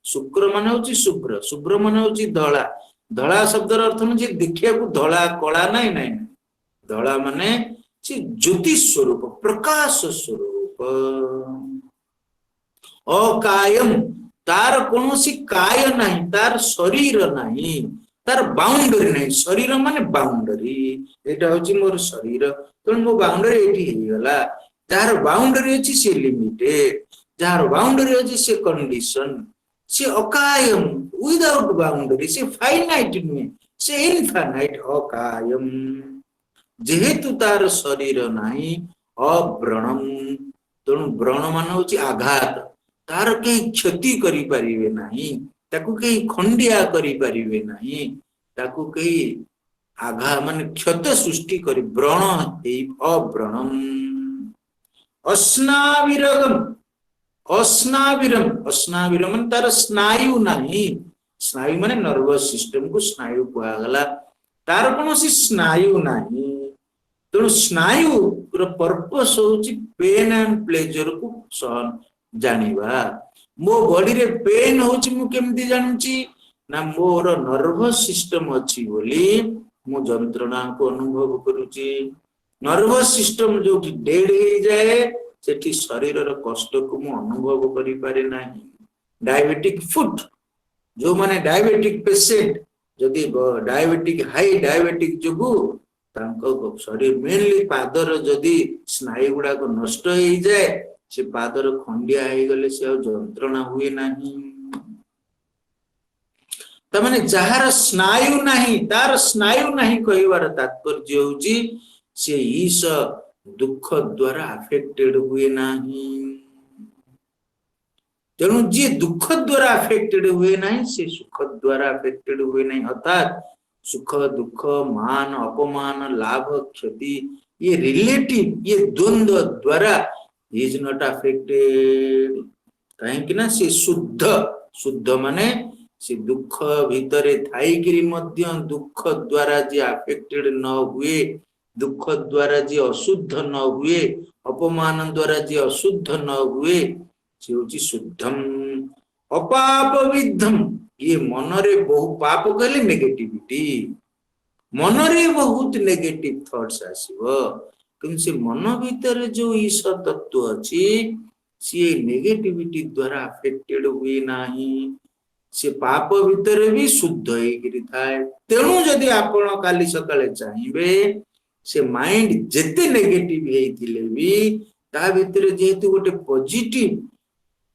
शुक्र माने होछि शुभ्र शुभ्र माने होछि धला। धला शब्दर अर्थ जे देखिया को धला कला नहीं नहीं धला माने से ज्योति स्वरूप प्रकाश स्वरूप। अकायम तार कोनोसी काय नहीं तार शरीर नहीं तार बाउंडरी नहीं। शरीर माने बाउंडरी एटा होची मोर शरीर तण मो बाउंडरी एठी हेगला तार बाउंडरी अछि से लिमिटेड जार बाउंडरी अछि से कंडीशन से अकायम विदाउट बाउंडरी से फाइनाइट नहीं से इनफाइनाइट अकायम। जेहेतु तार शरीर नहीं अव्रणम तण व्रण मान होची आघात तार कहीं क्षति करि परिवे नहीं ताकू कहीं खंडिया करि परिवे नहीं ताकू कहीं आघा मान क्षत सृष्टि करि व्रण अव्रणम। अस्नाविरगम अस्नाविरम अस्नाविरम मान तार स्नायु नहीं। स्नायु माने नर्वस सिस्टम को स्नायु कुआगला तार कोनोसी स्नायु नहीं। तेणु स्नायु पर्पस होची पेन एंड प्लेजर को सहन जानिबा। मो बॉडी रे पेन होची मु केमति जानछि ना मोर नर्वस सिस्टम अछि बोली मु जंत्रणा को अनुभव करूची। नर्वस सिस्टम जो कि डेड हे जाए सेठी शरीर रो कष्ट को मु अनुभव करि पारे नाही। डायबिटिक फुट जो माने डायबिटिक पेशेंट जदि डायबिटिक हाई डायबिटिक जोगु तांको शरीर मेनली पादर जदि स्नायु गुडा को नष्ट हो जाए से पादर खंडिया हो गले से जंत्रणा हुए नहीं। तमाने जहार स्नायु नहीं तार स्नायु नहीं कहिवार तात्पर्य होची से ईश दुख द्वारा अफेक्टेड हुए नहीं। तेणु जे दुख द्वारा अफेक्टेड हुए नहीं से सुख द्वारा अफेक्टेड हुए नहीं। अर्थात सुख दुख मान अपमान लाभ क्षति ये रिलेटिव ये द्वंद्व द्वारा इज नॉट अफेक्टेड। कहीं कि ना से शुद्ध शुद्ध माने से दुख भितरे थाई किरी मध्य दुख द्वारा जे अफेक्टेड न हुए दुख द्वारा जे अशुद्ध न हुए अपमान द्वारा जे अशुद्ध न हुए से होची शुद्धम। अपाप विद्धम ये मनरे बहु पाप कहले नेगेटिविटी मनरे बहुत नेगेटिव थॉट्स आसीबो किंतु से मन भीतर जो ईश तत्व अछि सी नेगेटिविटी द्वारा अफेक्टेड हुए नाही से पाप भितर भी शुद्ध होइकरी थाए तेणु जदि आपण काली सकाळे चाहिबे से माइंड जेते नेगेटिव हेतिले भी ता भितर जेहेतु गोटे पॉजिटिव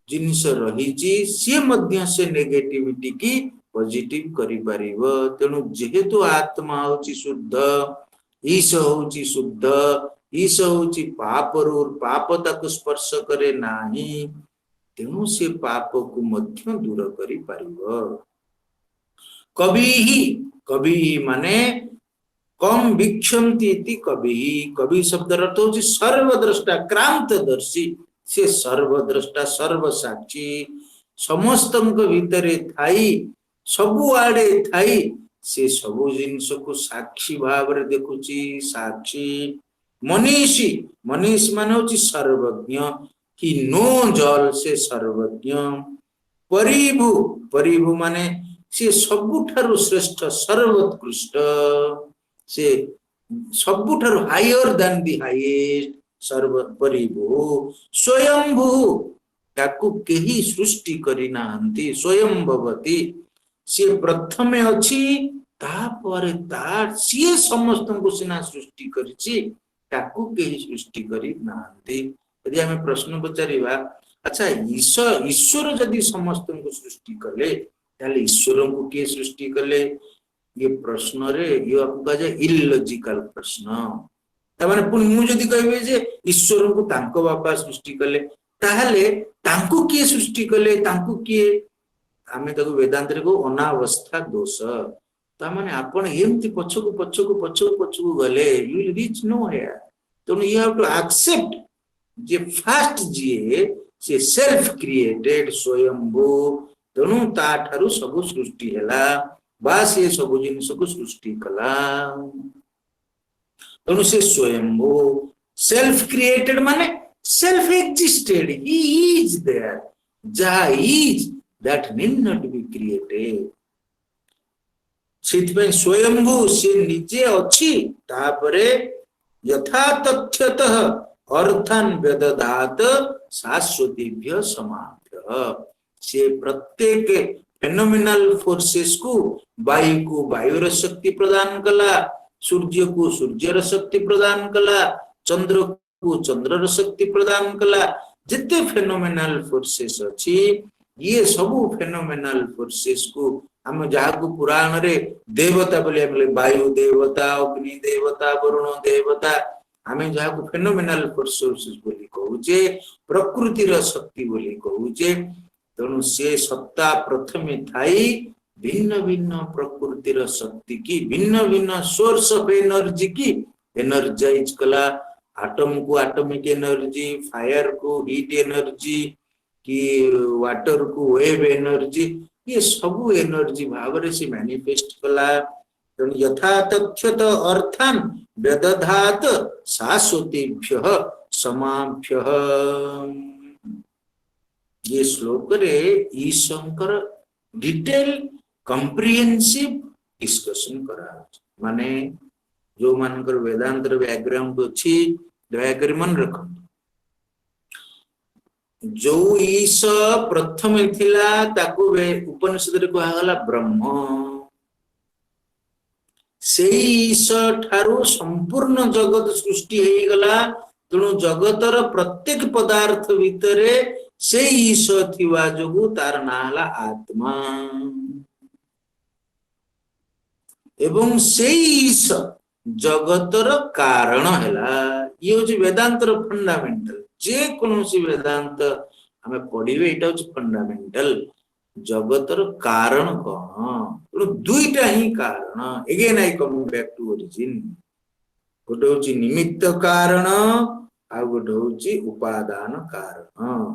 जिनिस रही सी मध्य से नेगेटिविटी की पॉजिटिव करि परिबो तेणु जेहेतु आत्मा होची शुद्ध ईश होची शुद्ध ईश होची पापरू पाप ताको स्पर्श करे नाही तेणु से पाप को मध्य दूर करि परिबो कभी ही माने कम भिक्षन्ति इति कवि शब्द अर्थ होची सर्वद्रष्टा क्रांतदर्शी से सर्वद्रष्टा सर्वसाक्षी समस्तंक भितरे थाई सबु आड़े थाई से सबु जिनिस को साक्षी भाव रे देखुची साक्षी मनीष माने होची सर्वज्ञ ही नो जल से सर्वज्ञ परिभु माने से सबुठारु श्रेष्ठ सर्वोत्कृष्ट से सबुठारु हायर देन दी हाईएस्ट सर्व परिभु स्वयंभू ताकू केही सृष्टि करि नाहंती स्वयं भवति से प्रथमे अछि तापरे तार से समस्त को सिना सृष्टि करिछि ताकू केही सृष्टि करि नाहंती यदि हमें प्रश्न पचारिबा अच्छा ईश्वर जदि समस्त को सृष्टि कले ताले ईश्वर को के सृष्टि कले ये प्रश्न रे ये आपको कहा जाए इलॉजिकल प्रश्न तामाने पुन मु जदि कहबे जे ईश्वर को तांको बापा सृष्टि कले ताहले तांको किए सृष्टि कले तांको किए आमे ताको वेदांत रे को अनावस्था दोष तामाने आपण एमति पछकु गले you will reach nowhere तो यू हैव टू एक्सेप्ट जे फर्स्ट जे से सेल्फ क्रिएटेड स्वयंभू तेणु ता ठारू सब सृष्टि हैला बास ये सब जिनिस को सृष्टि कला तेणु से स्वयंभू सेल्फ क्रिएटेड माने self existed he is there जहा is that need not be created सिद्ध स्वयंभू से निजे अछि तापरे यथा तथ्यतः अर्थान वेदधात शाश्वतीभ्य समाभ्य से प्रत्येक फेनोमिनल फोर्सेस को वायुर शक्ति प्रदान कला सूर्य को सूर्यर शक्ति प्रदान कला चंद्र को चंद्रर शक्ति प्रदान कला जिते फेनोमिनल फोर्सेस अछि ये सब फेनोमिनल फोर्सेस को हम जहाँ को पुराण रे देवता बोले वायु देवता अग्नि देवता वरुण देवता आमे जहाँ को फेनोमिनल फोर्सेस बोली कहूचे प्रकृतिर शक्ति बोली कहूचे तेणु से सत्ता प्रथमे थाई भिन्न भिन्न प्रकृतिर शक्ति की भिन्न भिन्न सोर्स ऑफ एनर्जी की एनर्जाइज कला आटम को एटॉमिक एनर्जी फायर को हीट एनर्जी की वाटर को वेव एनर्जी ये सब एनर्जी भाव रे से मैनिफेस्ट कला तेणु यथा तथ्यत अर्थान वेदधात शाश्वतीभ्यः समाभ्यः ये श्लोक रे ईशंकर डिटेल कंप्रिहेंसिव डिस्कशन करा माने जो मानकर वेदांत बैकग्राउंड अछि दया करी मन रखो जो ईश प्रथम थिला ताको उपनिषद रे कहा गला ब्रह्म से ईश ठारू संपूर्ण जगत सृष्टि हेई गला तेणु जगतर प्रत्येक पदार्थ भितरे से ईश थिवा जोगु तार ना हला आत्मा एवं से ईश जगतर कारण हैला ये होची वेदांतर फंडामेंटल जे कोनोसी वेदांत हमें पढ़िबे एटा होची फंडामेंटल जगतर कारण कोन दुईटा ही कारण again I come back to origin गोटे होची निमित्त कारण आ गोटे होची उपादान कारण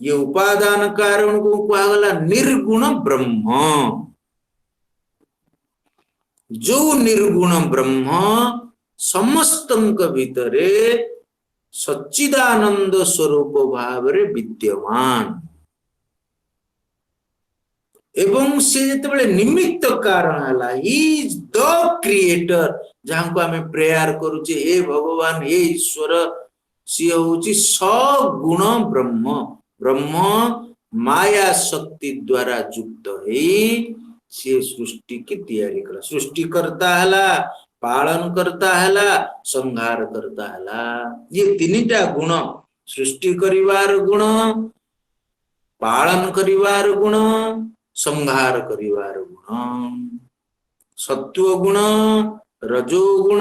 ये उपादान कारण को कहा गला निर्गुण ब्रह्म जो निर्गुण ब्रह्म समस्तंक भितरे सच्चिदानंद स्वरूप भाव रे विद्यमान एवं से जेतेबेले निमित्त कारण हला ही इज द क्रिएटर जहां को हमें प्रेयर करूचे हे भगवान हे ईश्वर सी हूँ सगुण ब्रह्म ब्रह्म माया शक्ति द्वारा युक्त सी सृष्टि की तैयारी कला सृष्टि करता है पालन करता है संहार करता है ये तीनटा गुण सृष्टि करिवार गुण पालन करिवार गुण संहार करिवार गुण सत्व गुण रजो गुण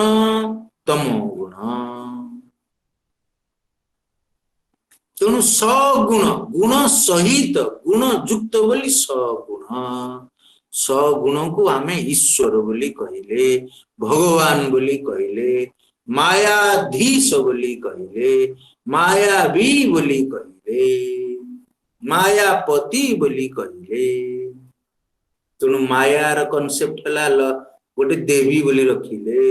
तमो गुण तेणु सगुण गुण सहित गुण युक्त बोली सगुण को आमे ईश्वर बोली कहले भगवान बोली कहले मायाधीश बोली कहले मायावी बोली कहले मायापति बोली कहले तेणु मायार कॉन्सेप्ट है गोटे देवी बोली रखिले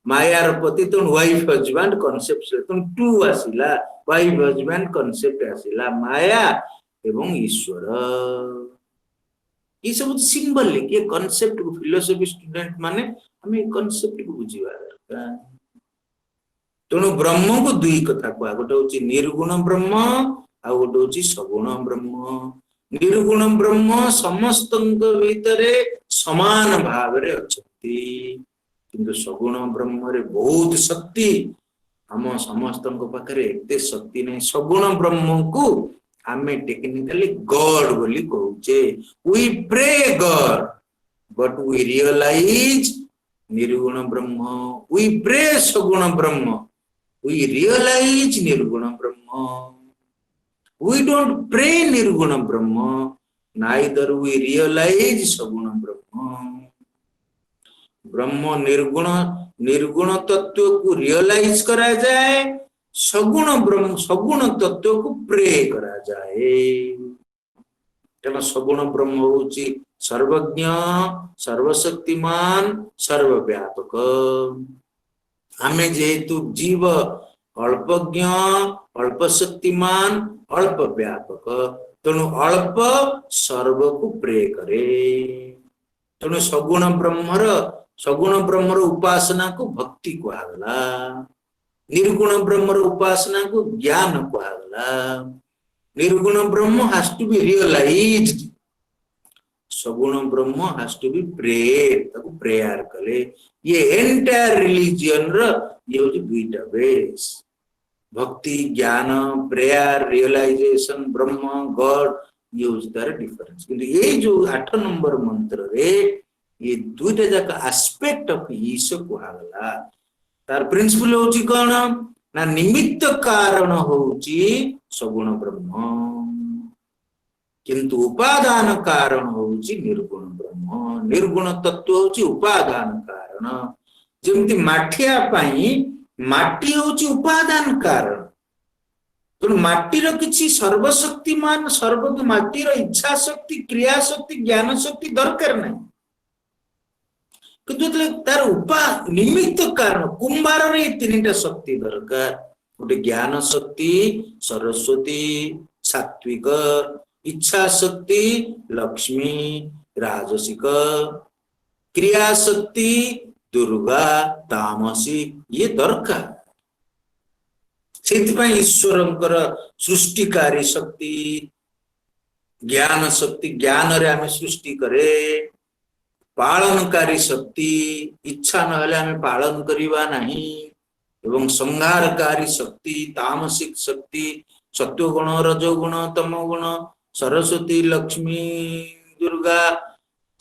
मायार पति तेणु वाइफ हजबैंड कॉन्सेप्ट तेणु टू आसिला वाइफ हजबैंड कॉन्सेप्ट आसिला माया एवं ईश्वर ये सब सिंबलिक ये कॉन्सेप्ट को फिलोसफी स्टूडेंट माने हमें ये कॉन्सेप्ट को बुझिबा दरकार तेणु ब्रह्म को दुई कथा कह गोटे होची निर्गुण ब्रह्म आ गोटे होची सगुण ब्रह्म निर्गुण ब्रह्म समस्त भीतरे समान भाव रे अछती किंतु सगुण ब्रह्म रे बहुत शक्ति हम समस्त पाखरे एते शक्ति नहीं सगुण ब्रह्म को आमे टेक्निकली गॉड बोली कहूचे we pray God but we realize निर्गुण ब्रह्म वी प्रे सगुण ब्रह्म वी रियलाइज निर्गुण ब्रह्म वी डोंट प्रे निर्गुण ब्रह्म नाइदर वी रियलाइज सगुण ब्रह्म ब्रह्म निर्गुण निर्गुण तत्व को रियलाइज करा जाए सगुण ब्रह्म सगुण तत्व को प्रे करा जाए तेना सगुण ब्रह्म होची सर्वज्ञ सर्वशक्तिमान सर्वव्यापक आमे जेतु जीव अल्पज्ञ अल्प शक्तिमान अल्प व्यापक तेणु अल्प सर्व को प्रे करे तेणु सगुण ब्रह्मर उपासना को भक्ति कहला निर्गुण ब्रह्मर उपासना को ज्ञान कहला निर्गुण ब्रह्म हैज टू बी रियलाइज्ड सगुण ब्रह्म हैज टू बी प्रेड ताको प्रेयर कले ये एंटायर रिलीजियन र ये होची दुईटा बेस भक्ति ज्ञान प्रेयर रियलाइजेशन ब्रह्म गॉड ये होची तार डिफरेंस किंतु ये जो 8 नंबर मंत्र रे ये दुईटा जाक एस्पेक्ट ऑफ ईश कहला तार प्रिंसिपल होची कोन ना निमित्त कारण होची सगुण ब्रह्म किंतु उपादान कारण होची निर्गुण ब्रह्म निर्गुण तत्व होची उपादान कारण जेमति माठिया पाई माटी होची उपादान कारण तो माटी रो किछि सर्वशक्तिमान सर्वद माटी रो इच्छा शक्ति क्रिया शक्ति ज्ञान शक्ति दरकार नहीं किंतु तार उपा निमित्त कारण कुंभार रे तीनटा शक्ति दरकार गोटे ज्ञान शक्ति सरस्वती सात्विक इच्छा शक्ति लक्ष्मी राजसिक क्रिया शक्ति दुर्गा तामसिक ये दरकार सेतिपाई ईश्वरंकर सृष्टिकारी शक्ति ज्ञान शक्ति ज्ञान रे आमे सृष्टि करे पालनकारी शक्ति इच्छा नहले आमे पालन करिवा नहीं एवं संहारकारी शक्ति तामसिक शक्ति सत्वगुण रजोगुण तमोगुण सरस्वती लक्ष्मी दुर्गा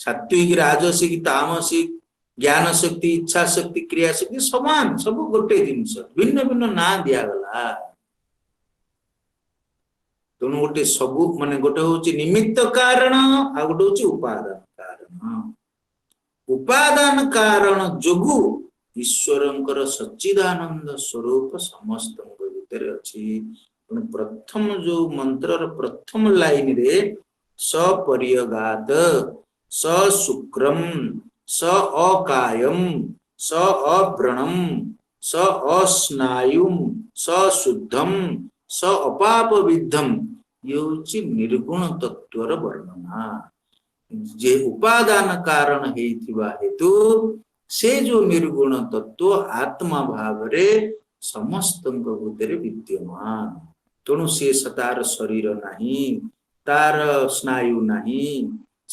सात्विक राजसिक तामसिक ज्ञान शक्ति इच्छा शक्ति क्रिया शक्ति समान सब गोटे जिनस भिन्न भिन्न ना दिया गला तेणु गोटे सबु माने गोटे होची निमित्त कारण आ गोटे होची उपादान कारण जोगु ईश्वरंकर सच्चिदानंद स्वरूप समस्त भीतर अछि प्रथम जो मंत्र प्रथम लाइन रे सपर्यगात स शुक्रम स अकायम स अव्रणम स अस्नायुम स शुद्धम स अपाप विद्धम ये होची निर्गुण तत्वर वर्णना जे उपादान कारण हेतु से जो निर्गुण तत्व आत्मा भाव रे समस्त भूतरे विद्यमान तेणु सी तार शरीर नहीं तार स्नायु नहीं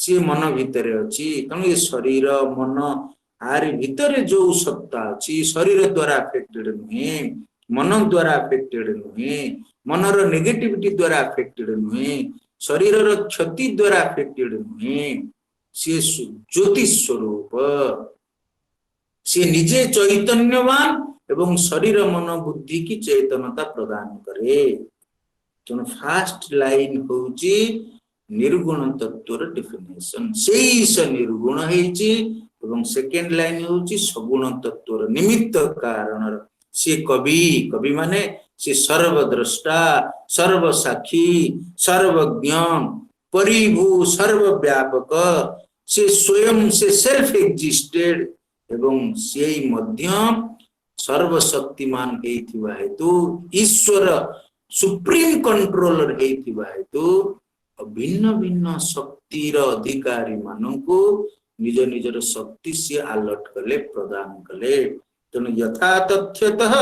सी मन भितर अच्छी तेणु ये शरीर मन आरि भितर जो सत्ता अच्छी शरीर द्वारा अफेक्टेड नुहे मन द्वारा अफेक्टेड नुहे मनर नेगेटिविटी द्वारा अफेक्टेड नुहे शरीर क्षति द्वारा अफेक्टेड नुहे सी ज्योति स्वरूप सी निजे चैतन्यवान एवं शरीर मन बुद्धि की चेतनता प्रदान करे तेणु फास्ट लाइन होची निर्गुण तत्वर डेफिनेशन से निर्गुण हेची एवं सेकेंड लाइन होची सगुण तत्वर निमित्त कारण से कवि कवि माने से सर्वद्रष्टा सर्वसाक्षी सर्वज्ञ परिभू सर्वव्यापक से स्वयं से सेल्फ एग्जिस्टेड एवं से मध्यम सर्वशक्तिमान हेतिबा हेतु ईश्वर सुप्रीम कंट्रोलर हेतिबा हेतु भिन्न भिन्न शक्तिर अधिकारी मानकु निज निजर शक्ति से अलर्ट कले प्रदान कले तेणु यथा तथ्यतः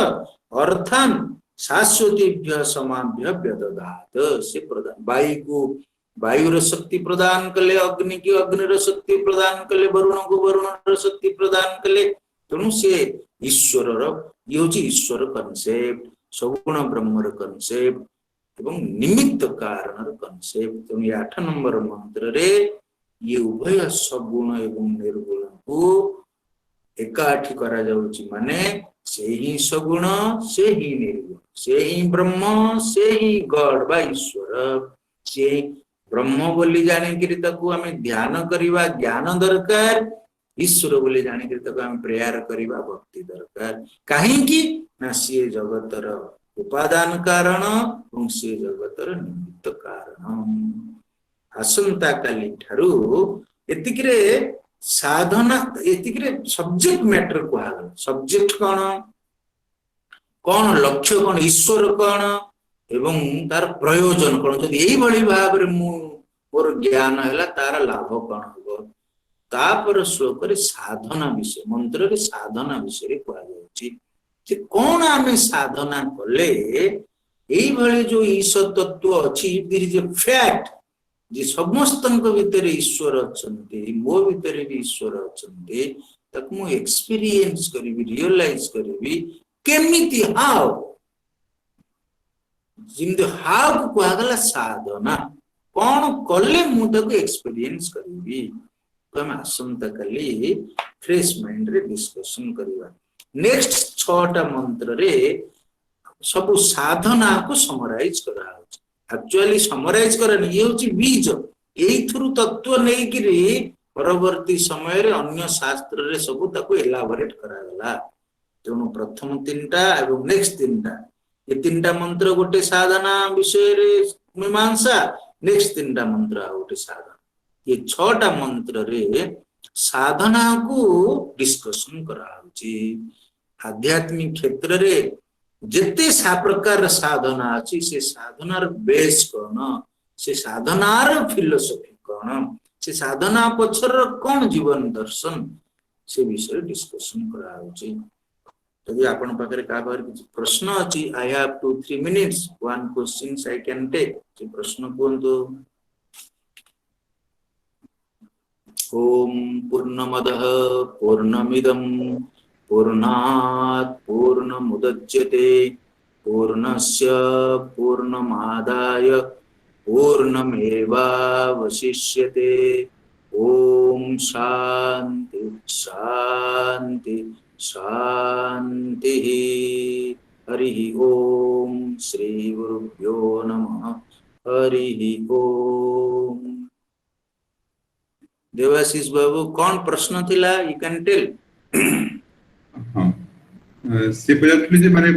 अर्थान शाश्वतीभ्य समाभ्य व्यदधात से प्रदान वायु को वायुर शक्ति प्रदान कले अग्नि की अग्निर शक्ति प्रदान कले वरुण को वरुणर शक्ति प्रदान कले तेणु से ईश्वर ये हूँ ईश्वर कनसेप्ट सगुण ब्रह्मर कनसेप्ट एवं निमित्त कारणर कनसेप्ट तेणु 8 नंबर मंत्र रे ये उभय सगुण एवं निर्गुण को एकाठी करा जाउची माने से ही सगुण से ही निर्गुण से ही ब्रह्म से ही गॉड बा ईश्वर से ब्रह्म बोली जाने के ताकू हमें ध्यान करिवा ज्ञान दरकार ईश्वर बोली जाने के ताकू हमें प्रेयर करिवा भक्ति दरकार काहे की ना से जगतर उपादान कारण और से जगतर निमित्त कारण आसंता काली ठारू एतिकरे साधना एतिकरे सब्जेक्ट मैटर को सब्जेक्ट कौन कौन लक्ष्य कौन ईश्वर कौन एवं तार प्रयोजन कौन जब यही भली भाव रे मोर ज्ञान है तार लाभ कौन हो तापर श्लोक रे साधना विषय मंत्र रे साधना विषय रे कहा जाउची कौन आमे साधना कले यही भली जो ईश्वर तत्व अछि देयर इज ए फैक्ट जे समस्तंक भितर ईश्वर अछंती मो भितर भी ईश्वर अछंती तक मु एक्सपीरियंस करिवि रियलाइज करिवि केमिति हाउ जिंद हाउ को आगला साधना कौन कले मु तक एक्सपीरियंस करिवि तो हम आसंता कली फ्रेश माइंड रे डिस्कशन करिवा नेक्स्ट 6टा मंत्र रे सब साधना को समराइज करा एक्चुअली समराइज करनी ये होची बीज एई थ्रू तत्व नहीं कि परवर्ती समय रे अन्य शास्त्र रे सब ताको एलाबोरेट करा गला तेणु प्रथम 3टा एवं नेक्स्ट 3टा ये 3टा मंत्र गोटे साधना विषय रे मीमांसा नेक्स्ट 3टा मंत्र गोटे साधना ये 6टा मंत्र रे साधना को डिस्कशन करा होची आध्यात्मिक क्षेत्र रे जिते सा प्रकार साधना अच्छी से साधनार बेस कौन से साधनार फिलोसफी कौन से साधना पछर कौन जीवन दर्शन से विषय डिस्कशन करा होची यदि आपण पाखरे का बार किछ प्रश्न अछि I have 2-3 minutes one questions I can take से प्रश्न कोंतो ओम पूर्णमदः पूर्णमिदं पूर्णात् पूर्णमुदच्यते पूर्णस्य पूर्णमादाय पूर्णमेवावशिष्यते ओम शांति शांति शांति हरि ओम श्री गुरुभ्यो नमः हरि ओम देवाशीष बाबू कौन प्रश्न थिला यू कैन टेल
से पजातले जे माने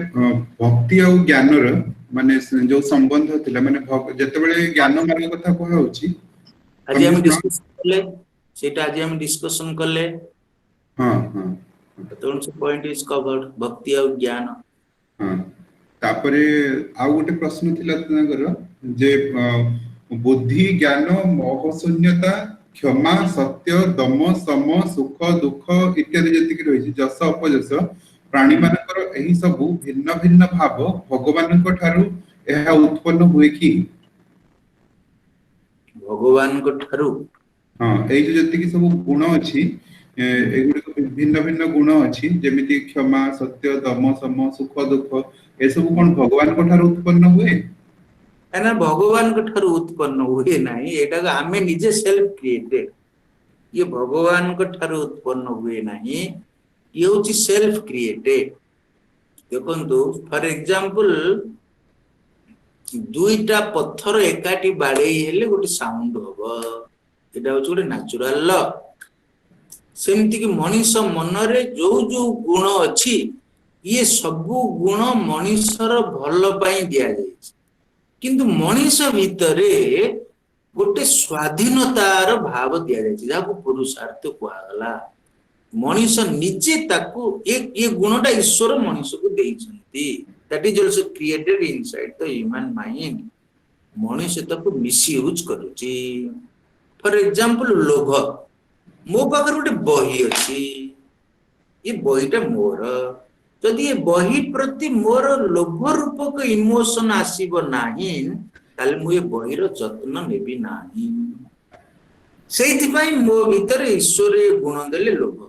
भक्ति और ज्ञान रो माने जो संबंध थिला माने जतेबेले ज्ञान मार्ग कथा कहै होची
आज हम डिस्कशन करले सेटा आज हम डिस्कशन करले
हां हां
तो से पॉइंट इज कवर्ड भक्ति और ज्ञान
हां तापरे आ गोटे प्रश्न थिला तनगर जे बुद्धि ज्ञान मोह शून्यता क्षमा सत्य दम सम सुख दुख इत्यादि जति की रही जस अपजस प्राणी मानकर एही सब भिन्न भिन्न भाव भगवान को ठारू एहा उत्पन्न हुए कि
भगवान को ठारू
हाँ एई जो जति की सब गुण अछि एगुडी भिन्न भिन्न गुण अछि जेमिति क्षमा सत्य दम सम सुख दुख ए सब कोन भगवान को ठारू उत्पन्न हुए
ना भगवान को ठारू उत्पन्न हुए नहीं एटा आमे निजे सेल्फ क्रिएटेड ये भगवान को ठारू उत्पन्न हुए नहीं ये होची सेल्फ क्रिएटेड देखंतु फॉर एग्जांपल दुईटा पत्थर एकाठी बाड़ेई हेले गोटे साउंड हबो एटा होची गोटे नेचुरल लॉ सेमति कि मनीष मन रे जो जो गुण अछि ये सब गुण मनीषर भल पाई दिया जाय किंतु मनीष भितरे गोटे स्वाधीनतार भाव दिया जाय जाको पुरुषार्थ कुआगला मनीष निजे ताकू ये गुणटा ईश्वर मनीष को देइछंती that is also created inside the human mind मनीष ताकू मिसयूज करूची फॉर एग्जांपल लोभ मो पाखर गोटे बही अछि ये बहीटा मोर जदि ये बही प्रति मोर लोभ रूपक इमोशन आसीबो नाही ताले मु ये बहीर जत्न नेबी नाही सेइथि पई मो भीतर ईश्वर गुण देले लोभ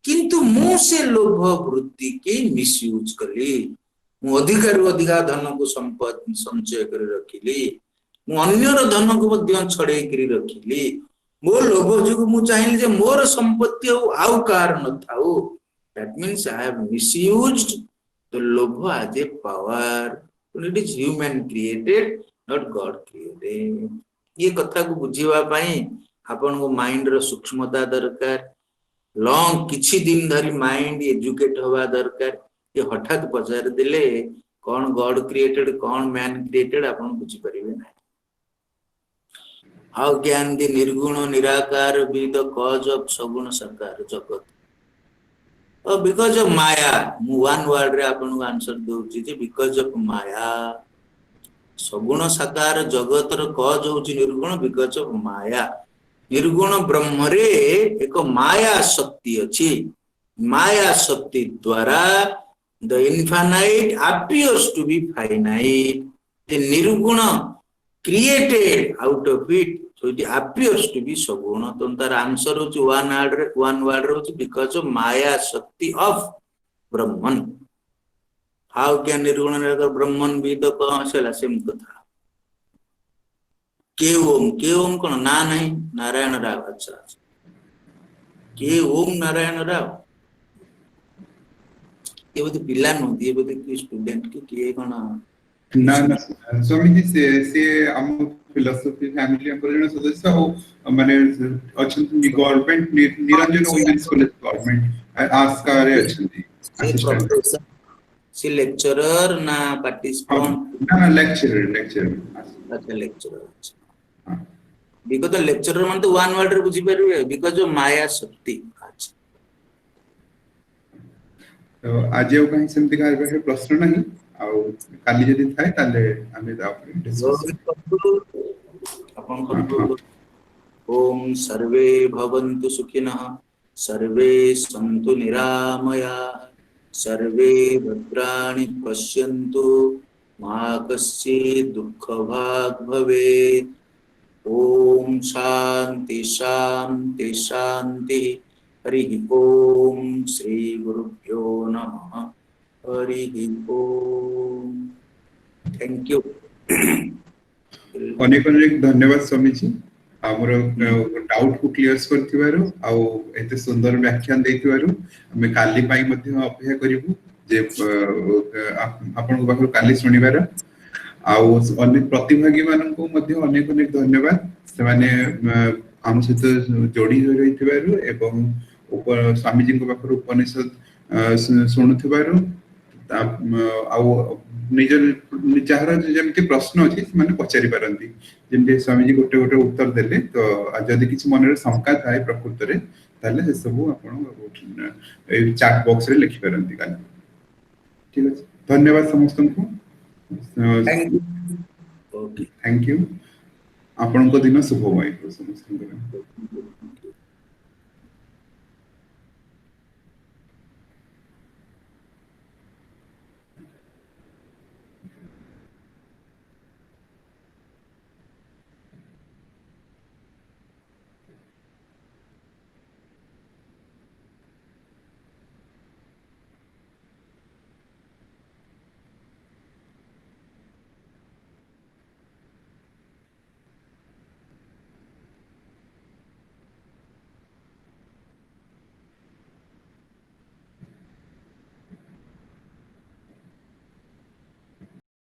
किंतु मु से लोभ वृत्ति के मिसयूज कली मु अधिकार धन को संपद संचय कर रखिली मु अन्यर धन को मध्य छड़े करी रखिली मो लोभ जो मु चाहिए जे मोर संपत्ति आउ कार न थाउ that means I have misused the लोभ as a power it is human created not God created ये कथा को बुझीवा पई आपन को माइंड रो सूक्ष्मता दरकार लॉन्ग किछि दिन धरी माइंड एजुकेट होवा दरकार ये हठात पचार दिले कौन गॉड क्रिएटेड कौन मैन क्रिएटेड आपन बुझी परिबे ना हाउ कैन द निर्गुण निराकार बी द कॉज ऑफ सगुण साकार जगत बिकॉज ऑफ माया मु वन वर्ड रे आपन को आंसर दोछि जे बिकॉज ऑफ माया सगुण साकार जगत रो कॉज होछि निर्गुण बिकॉज ऑफ माया निर्गुण ब्रह्म रे एक माया शक्ति अछि माया शक्ति द्वारा the infinite appears to be finite the निर्गुण created out of it so it appears to be सगुण तो तार आंसर होछि वन वर्ड रे होछि बिकॉज ऑफ माया शक्ति ऑफ ब्रह्मन हाउ कैन निर्गुण निराकार ब्रह्मन बी द कौशल सेम कथा के ओम कौन ना नहीं नारायण राव अच्छा के ओम नारायण राव ये बोलते पिला नो ये बोलते कि स्टूडेंट के कौन
ना ना स्वामी जी से हम फिलोसफी फैमिली हम जण सदस्य हो माने अछंती government Niranjan women's college government आस्कारे अछंती
प्रोफेसर सी लेक्चरर ना पार्टिसिपेंट
ना लेक्चरर
अच्छा लेक्चरर बिकॉज लेक्चरर मन तो वन वर्ड रे बुझी परबे बिकॉज ऑफ माया शक्ति अच्छा
तो आज यो कहीं सेमति का प्रश्न नहीं आउ काली जदी थाए ताले हमें आपन डिस्कस
अपन ओम सर्वे भवन्तु सुखिनः सर्वे सन्तु निरामया सर्वे भद्राणि पश्यन्तु मा कश्चित् दुःखभाग् भवेत् ओम शांति शांति शांति हरि ओम श्री गुरुभ्यो नमः हरि ओम थैंक यू
अनेक अनेक धन्यवाद स्वामी जी हमर डाउट को क्लियर्स करथिबारो आ एते सुंदर व्याख्यान देथिबारो हमें काली पाई मध्ये अपेक्षा करिवु जे आपन बाखर काली सुनिबार आउ अन्य प्रतिभागी मानन को मध्ये अनेक अनेक धन्यवाद से माने हम सहित जोड़ी रहिथिबारो एवं ऊपर स्वामी जी को बाखर उपनिषद सुनुथिबारो आउ निजर निचार जेमति प्रश्न अछि माने पचारि पारंती जेमति स्वामी जी गोटे गोटे उत्तर देले तो जदि किछि मन रे शंका थाए प्रकृत रे ताले से सब आपण ए चैट बॉक्स रे लिखि पारंती काली ठीक अछि धन्यवाद समस्त को थैंक यू आपन को दिन शुभमय हो समस्त को